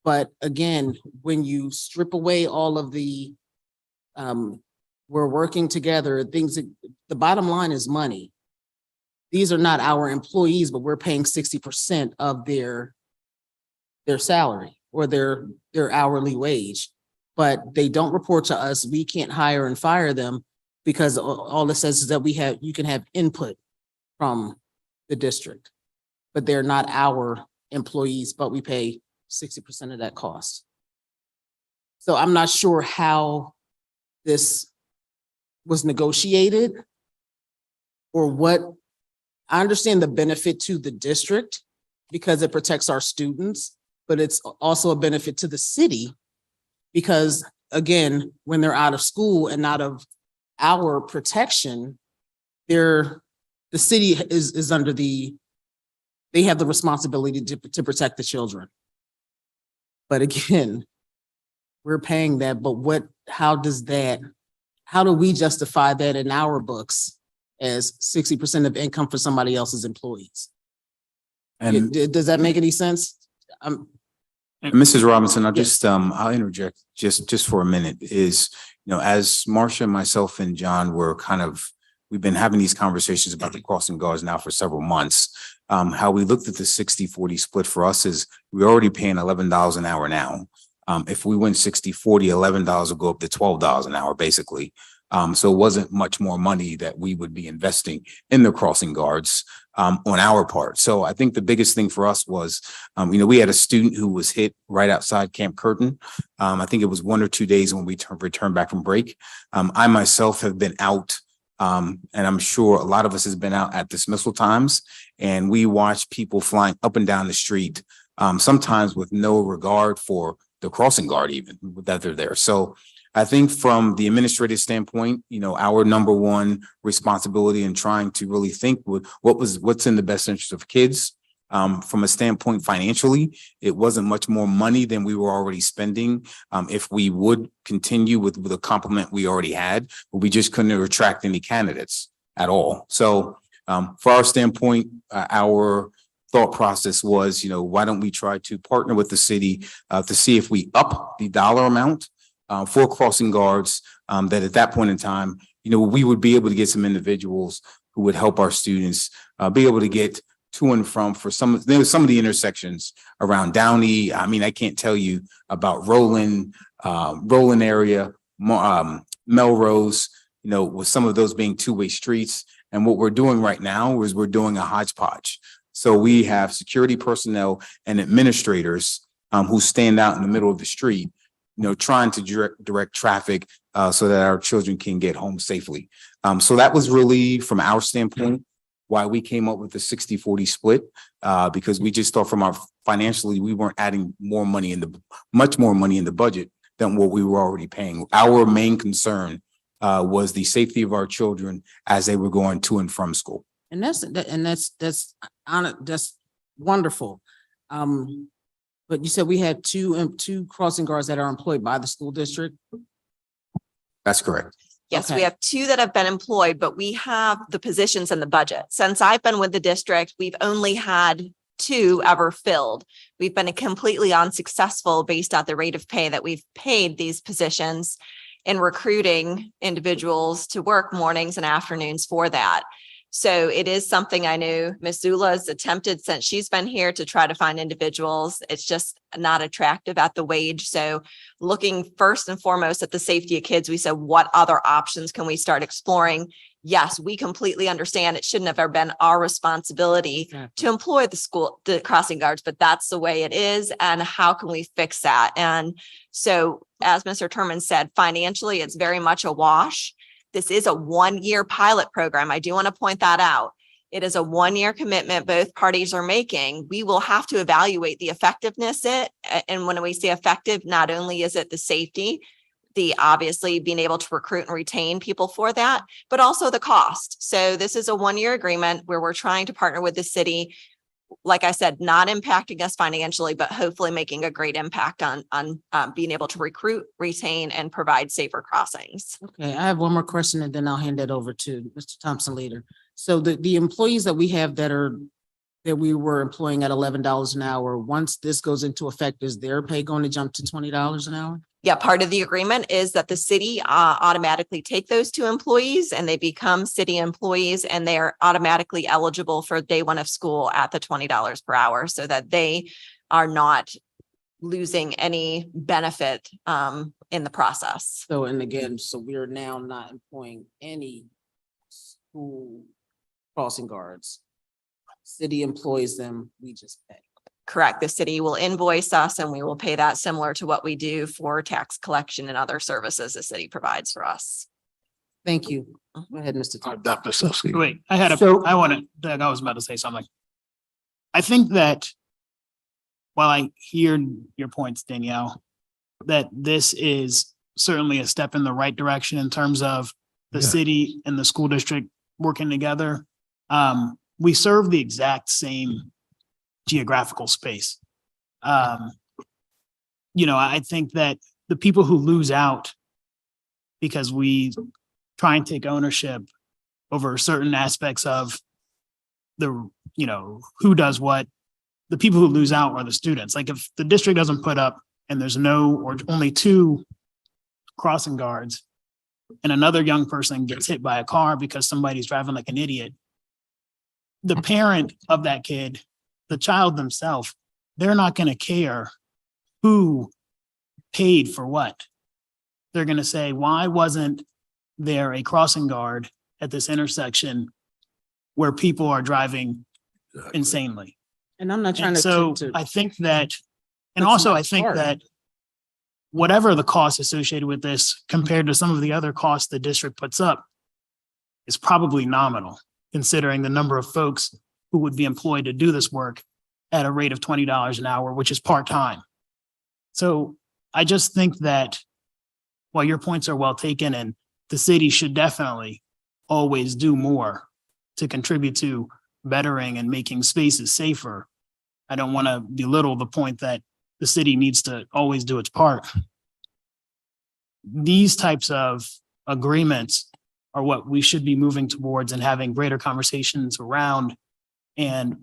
But again, when you strip away all of the We're working together, the bottom line is money. These are not our employees, but we're paying 60% of their salary or their hourly wage. But they don't report to us. We can't hire and fire them because all it says is that you can have input from the district, but they're not our employees, but we pay 60% of that cost. So I'm not sure how this was negotiated or what. I understand the benefit to the district because it protects our students, but it's also a benefit to the city because, again, when they're out of school and out of our protection, the city is under they have the responsibility to protect the children. But again, we're paying that, but how do we justify that in our books as 60% of income for somebody else's employees? And Does that make any sense? Mrs. Robinson, I'll interject just for a minute as Marcia, myself and John were we've been having these conversations about the crossing guards now for several months. How we looked at the 60-40 split for us is we're already paying $11 an hour now. If we went 60-40, $11 will go up to $12 an hour, basically. So it wasn't much more money that we would be investing in the crossing guards on our part. So I think the biggest thing for us was, we had a student who was hit right outside Camp Curtin. I think it was 1 or 2 days when we returned back from break. I myself have been out, and I'm sure a lot of us has been out at dismissal times, and we watch people flying up and down the street, sometimes with no regard for the crossing guard even that they're there. So I think from the administrative standpoint, our number one responsibility in trying to really think what's in the best interest of kids. From a standpoint financially, it wasn't much more money than we were already spending. If we would continue with the complement we already had, but we just couldn't attract any candidates at all. So for our standpoint, our thought process was, why don't we try to partner with the city to see if we up the dollar amount for crossing guards, that at that point in time, we would be able to get some individuals who would help our students be able to get to and from for some of the intersections around Downey. I mean, I can't tell you about Roland area, Melrose, with some of those being two-way streets. And what we're doing right now is we're doing a hodgepodge. So we have security personnel and administrators who stand out in the middle of the street, trying to direct traffic so that our children can get home safely. So that was really, from our standpoint, why we came up with the 60-40 split, because we just thought financially, we weren't adding much more money in the budget than what we were already paying. Our main concern was the safety of our children as they were going to and from school. And that's wonderful. But you said we had two crossing guards that are employed by the school district? That's correct. Yes, Okay. we have 2 that have been employed, but we have the positions in the budget. Since I've been with the district, we've only had 2 ever filled. We've been completely unsuccessful based on the rate of pay that we've paid these positions in recruiting individuals to work mornings and afternoons for that. So it is something I know Ms. Zula has attempted since she's been here to try to find individuals. It's just not attractive at the wage. So looking first and foremost at the safety of kids, we said, what other options can we start exploring? Yes, we completely understand it shouldn't have ever been our responsibility to employ the crossing guards, but that's the way it is. And how can we fix that? And so, as Mr. Turman said, financially, it's very much a wash. This is a 1-year pilot program. I do want to point that out. It is a 1-year commitment both parties are making. We will have to evaluate the effectiveness and when we say effective, not only is it the safety, the obviously being able to recruit and retain people for that, but also the cost. So this is a 1-year agreement where we're trying to partner with the city. Like I said, not impacting us financially, but hopefully making a great impact on being able to recruit, retain, and provide safer crossings. Okay, I have one more question and then I'll hand that over to Mr. Thompson later. So the employees that we have that we were employing at $11 an hour, once this goes into effect, is their pay going to jump to $20 an hour? Yeah, part of the agreement is that the city automatically take those two employees and they become city employees and they are automatically eligible for day one of school at the $20 per hour so that they are not losing any benefit in the process. So, and again, so we are now not employing any school crossing guards. City employs them, we just pay. Correct. The city will invoice us and we will pay that similar to what we do for tax collection and other services the city provides for us. Thank you. Go ahead, Mr. Tucker. Wait, I was about to say something. I think that while I hear your points, Danielle, that this is certainly a step in the right direction in terms of the city and the school district working together. We serve the exact same geographical space. I think that the people who lose out because we try and take ownership over certain aspects of the, who does what, the people who lose out are the students. Like if the district doesn't put up and there's no or only 2 crossing guards and another young person gets hit by a car because somebody's driving like an idiot, the parent of that kid, the child themselves, they're not going to care who paid for what. They're going to say, why wasn't there a crossing guard at this intersection where people are driving insanely? And I'm not trying And so I think that, and also I think that whatever the cost associated with this compared to some of the other costs the district puts up is probably nominal, considering the number of folks who would be employed to do this work at a rate of $20 an hour, which is part-time. So I just think that while your points are well taken and the city should definitely always do more to contribute to bettering and making spaces safer, I don't want to belittle the point that the city needs to always do its part. These types of agreements are what we should be moving towards and having greater conversations around. And,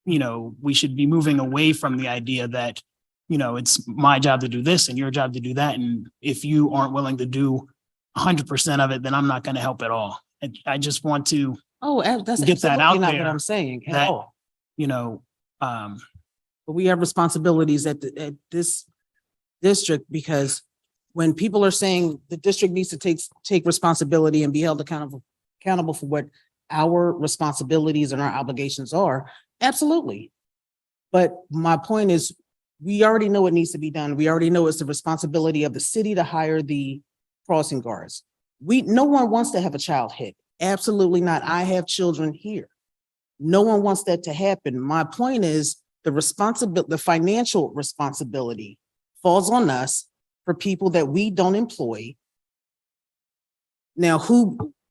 we should be moving away from the idea that, it's my job to do this and your job to do that. And if you aren't willing to do 100% of it, then I'm not going to help at all. I just want to That's get that out absolutely not there. what I'm saying at that, all. But we have responsibilities at this district because when people are saying the district needs to take responsibility and be held accountable for what our responsibilities and our obligations are, absolutely. But my point is, we already know what needs to be done. We already know it's the responsibility of the city to hire the crossing guards. No one wants to have a child hit. Absolutely not. I have children here. No one wants that to happen. My point is the financial responsibility falls on us for people that we don't employ. Now,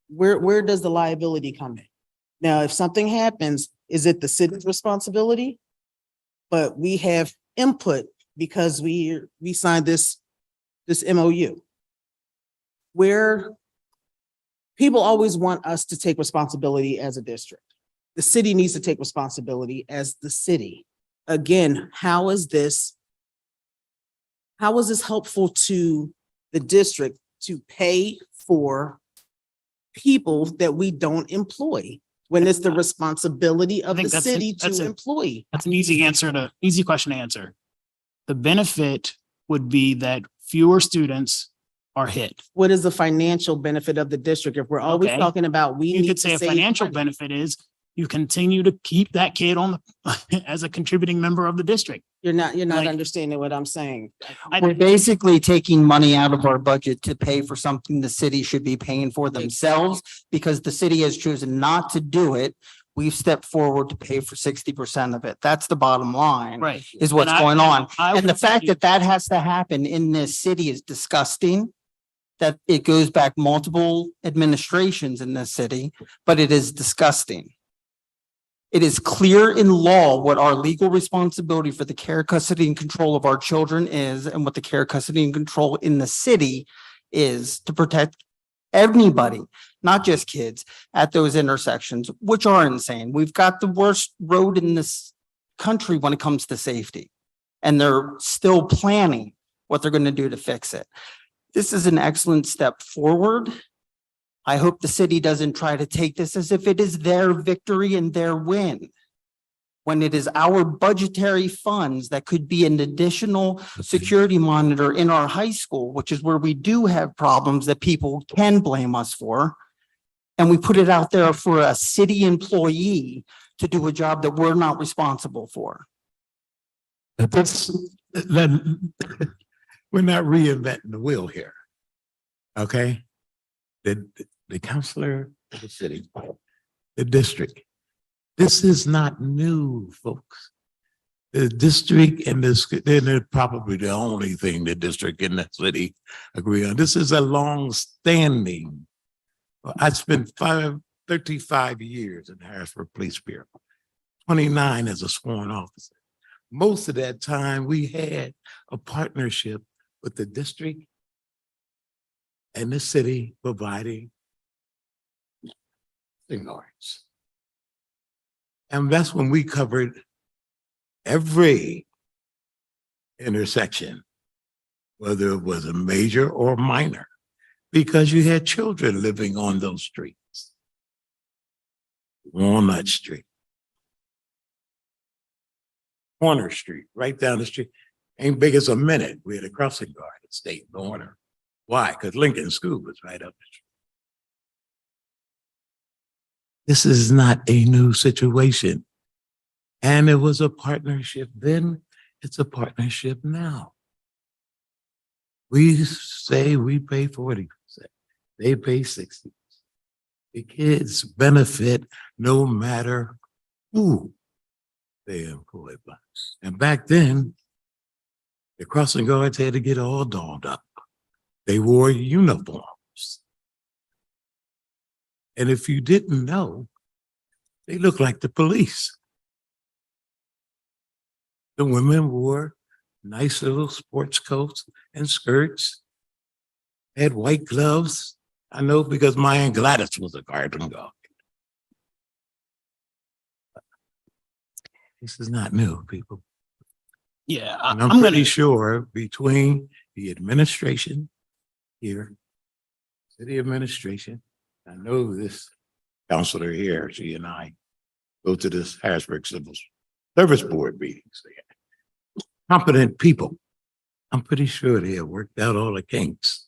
where does the liability come in? Now, if something happens, is it the city's responsibility? But we have input because we signed this MOU. Where people always want us to take responsibility as a district. The city needs to take responsibility as the city. Again, how is this helpful to the district to pay for people that we don't employ when it's the responsibility of the city to employ? That's an easy question to answer. The benefit would be that fewer students are hit. What is the financial benefit of the district? If we're always talking about You could say a financial benefit is you continue to keep that kid on as a contributing member of the district. You're not understanding what I'm saying. We're basically taking money out of our budget to pay for something the city should be paying for themselves because the city has chosen not to do it. We've stepped forward to pay for 60% of it. That's the bottom line. Right. Is what's going on. And the fact that that has to happen in this city is disgusting. That it goes back multiple administrations in this city, but it is disgusting. It is clear in law what our legal responsibility for the care, custody, and control of our children is, and what the care, custody, and control in the city is to protect anybody, not just kids, at those intersections, which are insane. We've got the worst road in this country when it comes to safety, and they're still planning what they're going to do to fix it. This is an excellent step forward. I hope the city doesn't try to take this as if it is their victory and their win, when it is our budgetary funds that could be an additional security monitor in our high school, which is where we do have problems that people can blame us for. And we put it out there for a city employee to do a job that we're not responsible for. Then we're not reinventing the wheel here. Okay? The counselor of the city, the district. This is not new, folks. The district and they're probably the only thing the district and the city agree on. This is a long-standing. I spent 35 years in Harrisburg Police Bureau, 29 as a sworn officer. Most of that time, we had a partnership with the district and the city providing guards. And that's when we covered every intersection, whether it was a major or minor, because you had children living on those streets. Walnut Street, Corner Street, right down the street, ain't big as a minute. We had a crossing guard at State Corner. Why? Because Lincoln School was right up the street. This is not a new situation. And it was a partnership then, it's a partnership now. We say we pay 40%, they pay 60%. The kids benefit no matter who they employ by. And back then, the crossing guards had to get all dolled up. They wore uniforms. And if you didn't know, they looked like the police. The women wore nice little sports coats and skirts, had white gloves. I know because my Aunt Gladys was a garden guard. This is not new, people. Yeah, And I'm I'm pretty gonna, sure between the administration here, city administration, I know this counselor here, she and I go to this Harrisburg Civil Service Board meetings. Competent people. I'm pretty sure they have worked out all the kinks.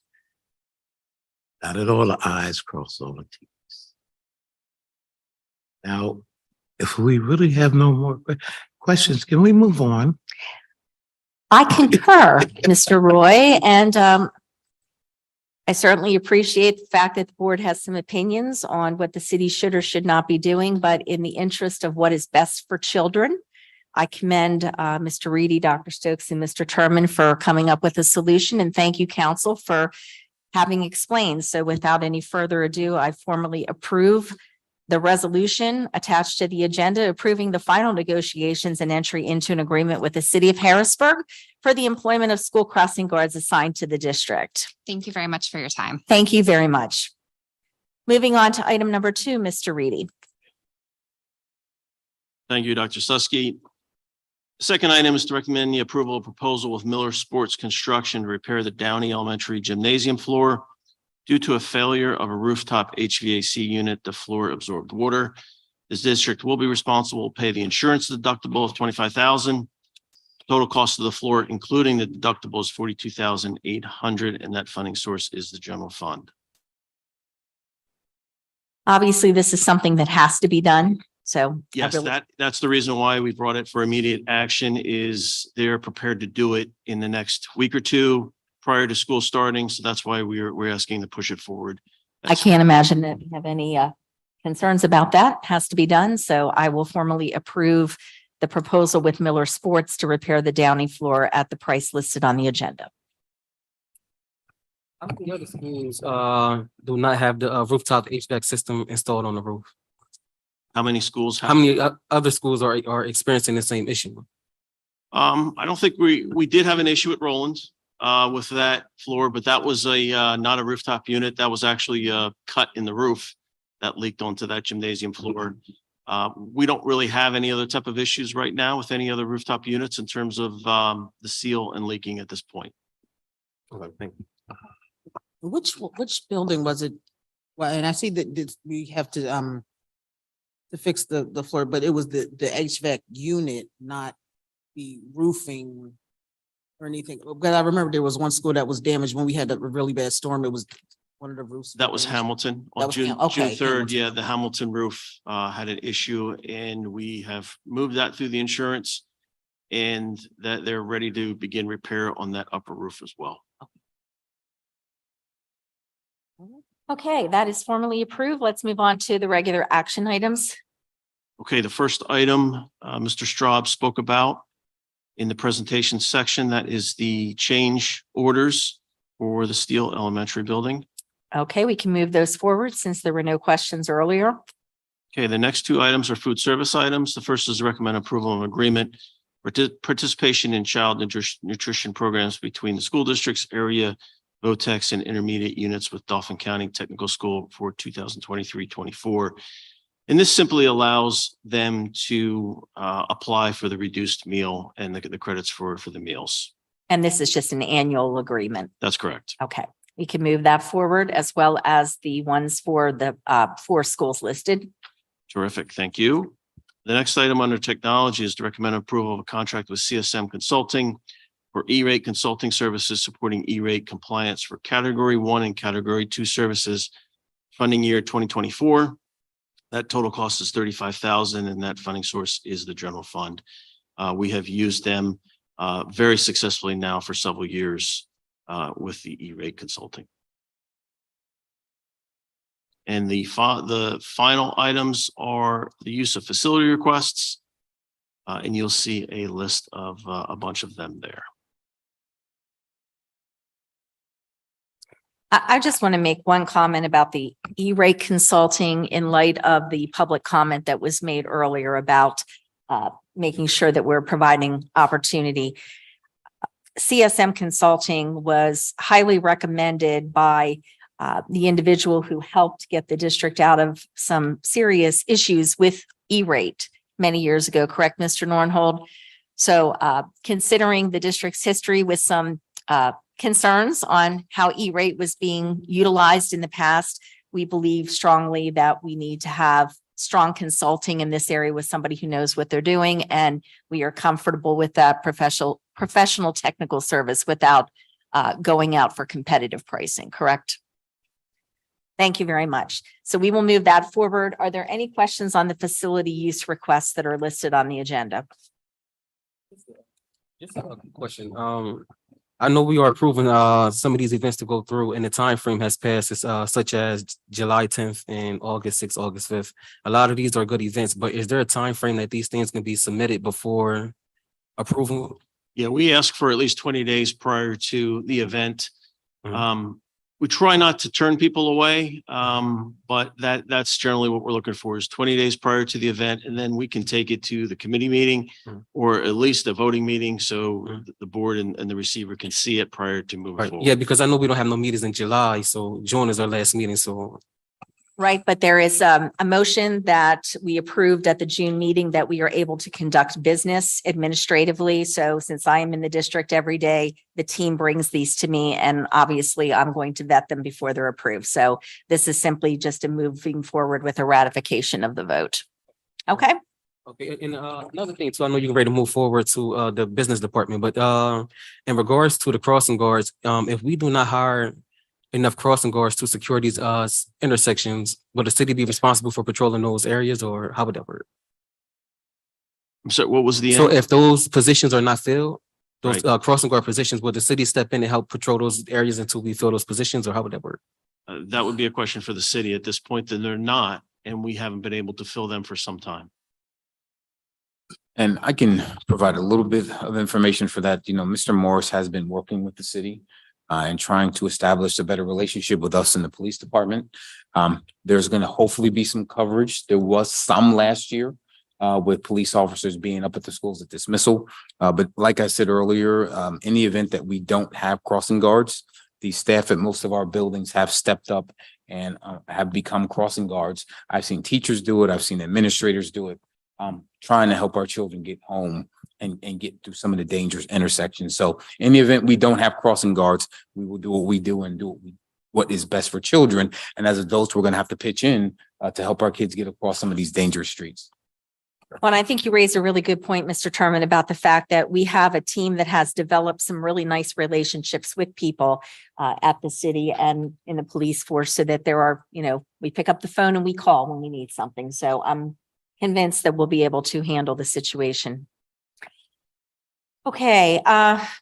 Dotted all the I's, crossed all the T's. Now, if we really have no more questions, can we move on? I concur, Mr. Roy, and I certainly appreciate the fact that the board has some opinions on what the city should or should not be doing, but in the interest of what is best for children, I commend Mr. Reedy, Dr. Stokes, and Mr. Turman for coming up with a solution, and thank you, council, for having explained. So without any further ado, I formally approve the resolution attached to the agenda approving the final negotiations and entry into an agreement with the city of Harrisburg for the employment of school crossing guards assigned to the district. Thank you very much for your time. Thank you very much. Moving on to item number 2, Mr. Reedy. Thank you, Dr. Susky. The second item is to recommend the approval of proposal with Miller Sports Construction to repair the Downey Elementary gymnasium floor. Due to a failure of a rooftop HVAC unit, the floor absorbed water. This district will be responsible to pay the insurance deductible of $25,000. Total cost of the floor, including the deductible, is $42,800, and that funding source is the general fund. Obviously, this is something that has to be done. So Yes, that's the reason why we brought it for immediate action. Is they're prepared to do it in the next week or two prior to school starting. So that's why we're asking to push it forward. I can't imagine that we have any concerns about that. It has to be done. So I will formally approve the proposal with Miller Sports to repair the Downey floor at the price listed on the agenda. How many other schools do not have the rooftop HVAC system installed on the roof? How many schools? How many other schools are experiencing the same issue? I don't think we did have an issue at Rollins with that floor, but that was not a rooftop unit. That was actually a cut in the roof that leaked onto that gymnasium floor. We don't really have any other type of issues right now with any other rooftop units in terms of the seal and leaking at this point. Okay, thank you. Which building was it? Well, and I see that we have to fix the floor, but it was the HVAC unit, not the roofing or anything. Because I remember there was one school that was damaged when we had a really bad storm. It was one of the roofs. That was Hamilton That on was June okay, 3rd. Hamilton. Yeah, the Hamilton roof had an issue and we have moved that through the insurance and that they're ready to begin repair on that upper roof as well. Okay, that is formally approved. Let's move on to the regular action items. Okay, the first item, Mr. Straub spoke about in the presentation section, that is the change orders for the Steele Elementary Building. Okay, we can move those forward since there were no questions earlier. Okay, the next two items are food service items. The first is recommend approval of agreement for participation in child nutrition programs between the school districts, area, VOTEX, and intermediate units with Dauphin County Technical School for 2023-24. And this simply allows them to apply for the reduced meal and the credits for the meals. And this is just an annual agreement. That's correct. Okay, we can move that forward as well as the ones for the 4 schools listed. Terrific. Thank you. The next item under technology is to recommend approval of a contract with CSM Consulting for E-rate consulting services supporting E-rate compliance for Category 1 and Category 2 services, funding year 2024. That total cost is $35,000 and that funding source is the general fund. We have used them very successfully now for several years with the E-rate consulting. And the final items are the use of facility requests. And you'll see a list of a bunch of them there. I just want to make one comment about the E-rate consulting in light of the public comment that was made earlier about making sure that we're providing opportunity. CSM Consulting was highly recommended by the individual who helped get the district out of some serious issues with E-rate many years ago, correct, Mr. Nornhold? So considering the district's history with some concerns on how E-rate was being utilized in the past, we believe strongly that we need to have strong consulting in this area with somebody who knows what they're doing. And we are comfortable with that professional technical service without going out for competitive pricing, correct? Thank you very much. So we will move that forward. Are there any questions on the facility use requests that are listed on the agenda? Just a question. I know we are approving some of these events to go through and the time frame has passed, such as July 10th and August 6th, August 5th. A lot of these are good events, but is there a time frame that these things can be submitted before approval? Yeah, we ask for at least 20 days prior to the event. We try not to turn people away, but that's generally what we're looking for is 20 days prior to the event. And then we can take it to the committee meeting or at least a voting meeting. So the board and the receiver can see it prior to moving forward. Yeah, because I know we don't have no meetings in July. So June is our last meeting. So Right, but there is a motion that we approved at the June meeting that we are able to conduct business administratively. So since I am in the district every day, the team brings these to me and obviously I'm going to vet them before they're approved. So this is simply just a moving forward with a ratification of the vote. Okay. okay, and another thing too, I know you're ready to move forward to the business department, but in regards to the crossing guards, if we do not hire enough crossing guards to secure these intersections, will the city be responsible for patrolling those areas or how would that work? So what was the So end? if those positions are not filled, those Right. crossing guard positions, will the city step in and help patrol those areas until we fill those positions or how would that work? That would be a question for the city at this point, then they're not, and we haven't been able to fill them for some time. And I can provide a little bit of information for that. You know, Mr. Morris has been working with the city and trying to establish a better relationship with us in the police department. There's going to hopefully be some coverage. There was some last year with police officers being up at the schools at dismissal. But like I said earlier, in the event that we don't have crossing guards, the staff at most of our buildings have stepped up and have become crossing guards. I've seen teachers do it. I've seen administrators do it, trying to help our children get home and get through some of the dangerous intersections. So in the event we don't have crossing guards, we will do what we do and do what is best for children. And as adults, we're going to have to pitch in to help our kids get across some of these dangerous streets. Well, and I think you raised a really good point, Mr. Turman, about the fact that we have a team that has developed some really nice relationships with people at the city and in the police force, so that there are, we pick up the phone and we call when we need something. So I'm convinced that we'll be able to handle the situation. Okay,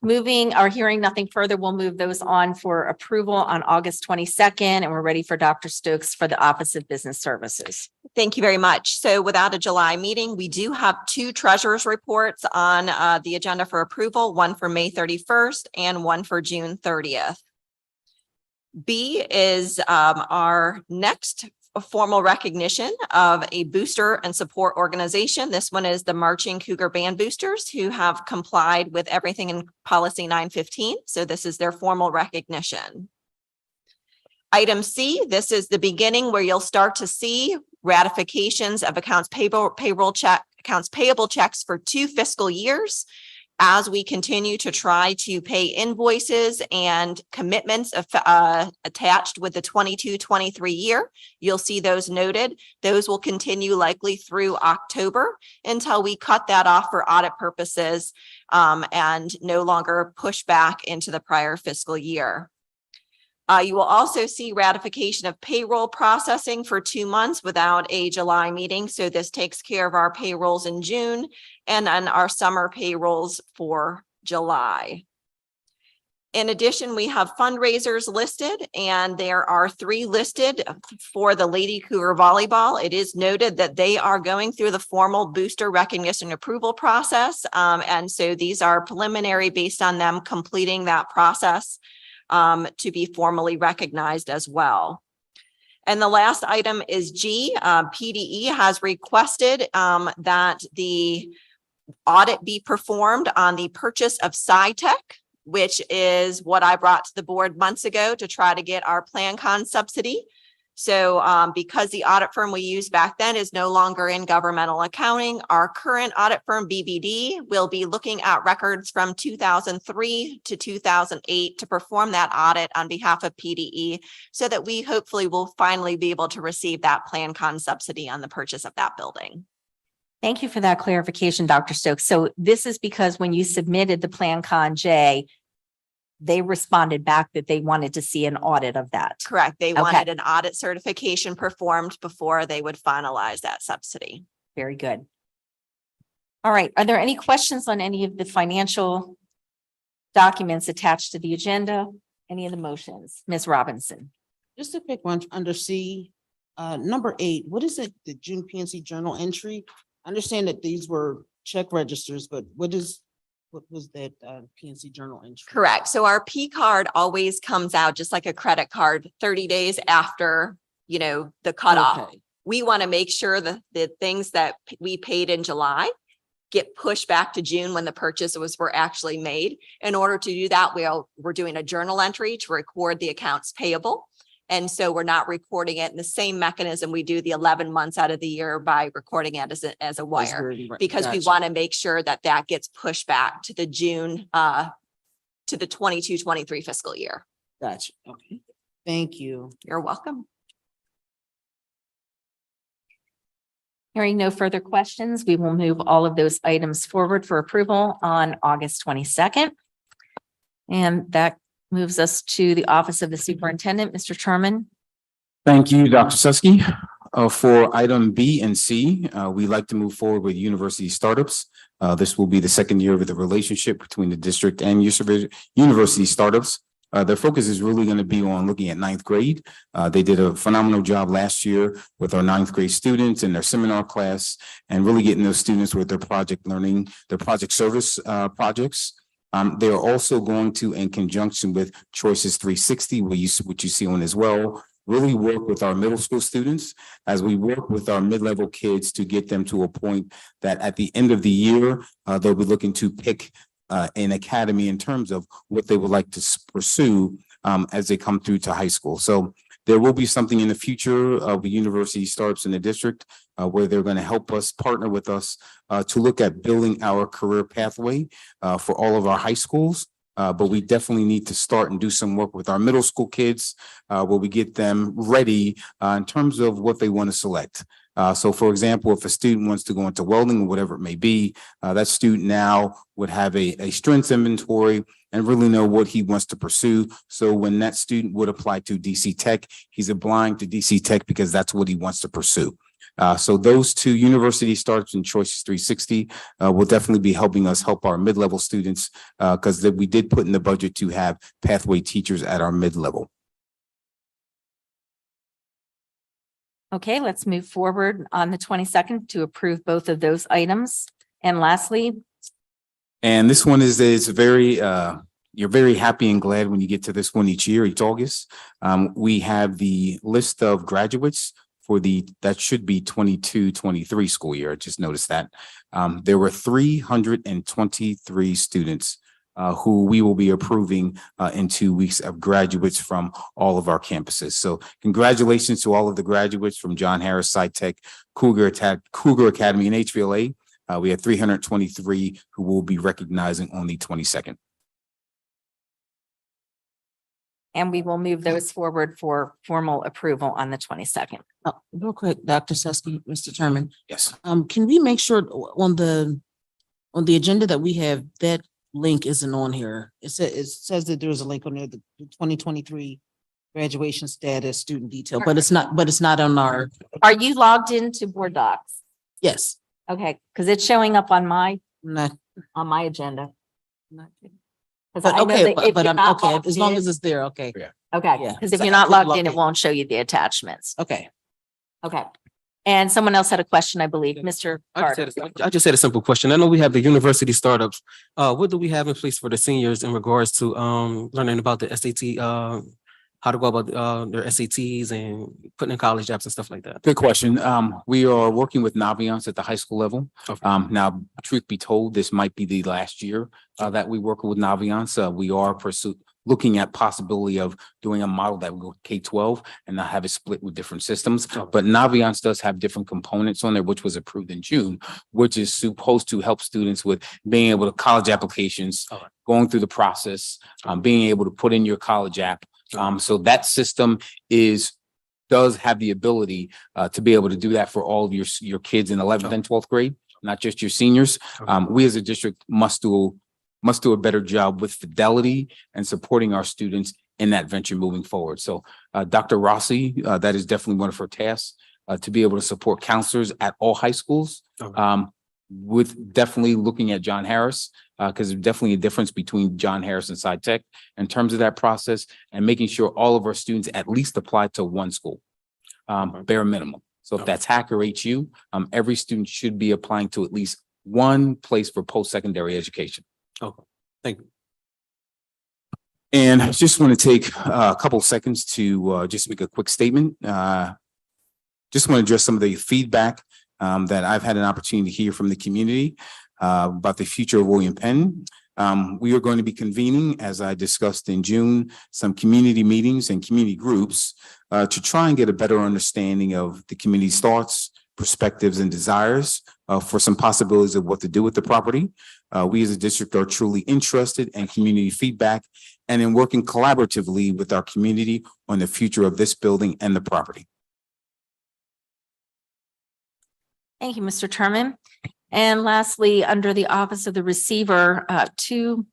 hearing nothing further, we'll move those on for approval on August 22nd, and we're ready for Dr. Stokes for the Office of Business Services. Thank you very much. So without a July meeting, we do have two treasurers' reports on the agenda for approval, one for May 31st and one for June 30th. B is our next formal recognition of a booster and support organization. This one is the Marching Cougar Band Boosters, who have complied with everything in policy 915. So this is their formal recognition. Item C, this is the beginning where you'll start to see ratifications of accounts payable checks for 2 fiscal years. As we continue to try to pay invoices and commitments attached with the 22-23 year, you'll see those noted. Those will continue likely through October until we cut that off for audit purposes and no longer push back into the prior fiscal year. You will also see ratification of payroll processing for 2 months without a July meeting. So this takes care of our payrolls in June and then our summer payrolls for July. In addition, we have fundraisers listed, and there are 3 listed for the Lady Cougar Volleyball. It is noted that they are going through the formal booster recognition approval process. And so these are preliminary based on them completing that process to be formally recognized as well. And the last item is G. PDE has requested that the audit be performed on the purchase of SciTech, which is what I brought to the board months ago to try to get our PlanCon subsidy. So because the audit firm we used back then is no longer in governmental accounting, our current audit firm, BBD, will be looking at records from 2003 to 2008 to perform that audit on behalf of PDE, so that we hopefully will finally be able to receive that PlanCon subsidy on the purchase of that building. Thank you for that clarification, Dr. Stokes. So this is because when you submitted the PlanCon J, they responded back that they wanted to see an audit of that. Correct. They wanted an audit certification performed before they would finalize that subsidy. Very good. All right. Are there any questions on any of the financial documents attached to the agenda? Any of the motions? Ms. Robinson. Just a quick one under C, number 8. What is it? The June PNC journal entry? I understand that these were check registers, but what was that PNC journal entry? Correct. So our P card always comes out just like a credit card 30 days after, the cutoff. Okay. We want to make sure that the things that we paid in July get pushed back to June when the purchases were actually made. In order to do that, we're doing a journal entry to record the accounts payable. And so we're not recording it in the same mechanism we do the 11 months out of the year by recording it as a wire, because we want to make sure that that gets pushed back to the June, to the 22-23 fiscal year. Gotcha. Okay. Thank you. You're welcome. Hearing no further questions, we will move all of those items forward for approval on August 22nd. And that moves us to the Office of the Superintendent, Mr. Turman. Thank you, Dr. Susky. For item B and C, we'd like to move forward with university startups. This will be the second year of the relationship between the district and university startups. Their focus is really going to be on looking at 9th grade. They did a phenomenal job last year with our 9th grade students in their seminar class, and really getting those students with their project learning, their project service projects. They are also going to, in conjunction with Choices 360, which you see on as well, really work with our middle school students as we work with our mid-level kids to get them to a point that at the end of the year, they'll be looking to pick an academy in terms of what they would like to pursue as they come through to high school. So There will be something in the future of the university startups in the district where they're going to help us partner with us to look at building our career pathway for all of our high schools. But we definitely need to start and do some work with our middle school kids where we get them ready in terms of what they want to select. So for example, if a student wants to go into welding or whatever it may be, that student now would have a strengths inventory and really know what he wants to pursue. So when that student would apply to DC Tech, he's applying to DC Tech because that's what he wants to pursue. So those two university startups and Choices 360 will definitely be helping us help our mid-level students because we did put in the budget to have pathway teachers at our mid-level. Okay, let's move forward on the 22nd to approve both of those items. And lastly, And this one is very, you're very happy and glad when you get to this one each year, each August. We have the list of graduates for that should be 22-23 school year. I just noticed that. There were 323 students who we will be approving in 2 weeks of graduates from all of our campuses. So congratulations to all of the graduates from John Harris, SciTech, Cougar Academy, and HVLA. We have 323 who will be recognizing on the 22nd. and we will move those forward for formal approval on the 22nd. Real quick, Dr. Susky, Mr. Chairman. Yes. Can we make sure on the agenda that we have, that link isn't on here? It says that there's a link on there, the 2023 graduation status, student detail, but it's not on our. Are you logged into Board Docs? Yes. Okay, because it's showing up on my Not. agenda. But okay, but I'm okay, as long as it's there, okay. Yeah. Okay, Yeah. because if So you're I not click logged in, log it won't show you the attachments. Okay. Okay. And someone else had a question, I believe, Mr. Carter. I just had a simple question. I know we have the university startups. What do we have in place for the seniors in regards to learning about the SAT, how to go about their SATs and putting in college apps and stuff like that? Good question. We are working with Naviance at the high school level. Now, truth be told, this might be the last year that we work with Naviance. We are looking at possibility of doing a model that will go K-12 and not have it split with different systems. But Naviance does have different components on there, which was approved in June, which is supposed to help students with being able to college applications, going through the process, being able to put in your college app. So that system does have the ability to be able to do that for all of your kids in 11th and 12th grade, not just your seniors. We as a district must do a better job with fidelity and supporting our students in that venture moving forward. So Dr. Rossi, that is definitely one of her tasks to be able to support counselors at all high schools. With definitely looking at John Harris, because there's definitely a difference between John Harris and SciTech in terms of that process and making sure all of our students at least apply to one school, bare minimum. So if that's Hack or HU, every student should be applying to at least one place for post-secondary education. Okay, thank you. And I just want to take a couple seconds to just make a quick statement. Just want to address some of the feedback that I've had an opportunity to hear from the community about the future of William Penn. We are going to be convening, as I discussed in June, some community meetings and community groups to try and get a better understanding of the community's thoughts, perspectives, and desires for some possibilities of what to do with the property. We as a district are truly interested in community feedback and in working collaboratively with our community on the future of this building and the property. Thank you, Mr. Terman. And lastly, under the Office of the Receiver, two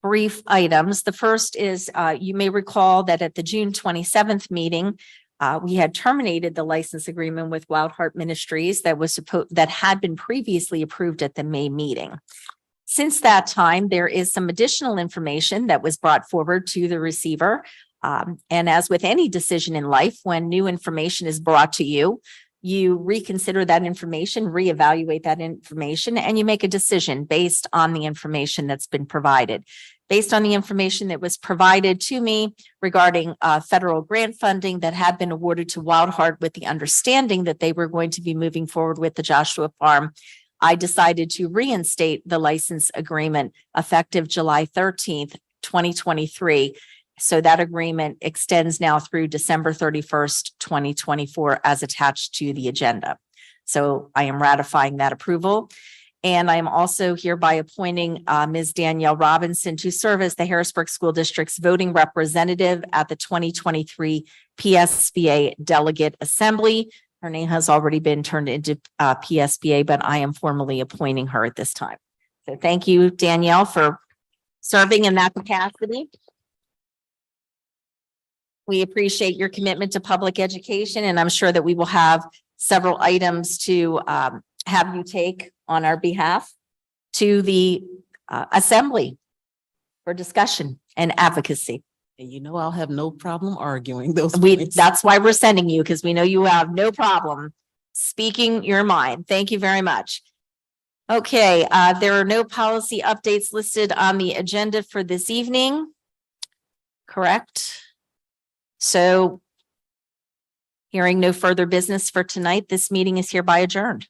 brief items. The first is, you may recall that at the June 27th meeting, we had terminated the license agreement with Wild Heart Ministries that had been previously approved at the May meeting. Since that time, there is some additional information that was brought forward to the receiver. And as with any decision in life, when new information is brought to you, you reconsider that information, reevaluate that information, and you make a decision based on the information that's been provided. Based on the information that was provided to me regarding federal grant funding that had been awarded to Wild Heart with the understanding that they were going to be moving forward with the Joshua Farm, I decided to reinstate the license agreement effective July 13th, 2023. So that agreement extends now through December 31st, 2024, as attached to the agenda. So I am ratifying that approval. And I am also hereby appointing Ms. Danielle Robinson to serve as the Harrisburg School District's voting representative at the 2023 PSBA Delegate Assembly. Her name has already been turned into PSBA, but I am formally appointing her at this time. So thank you, Danielle, for serving in that capacity. We appreciate your commitment to public education, and I'm sure that we will have several items to have you take on our behalf to the assembly for discussion and advocacy. And you know, I'll have no problem arguing those points. That's why we're sending you, because we know you have no problem speaking your mind. Thank you very much. Okay, there are no policy updates listed on the agenda for this evening. Correct? So hearing no further business for tonight, this meeting is hereby adjourned.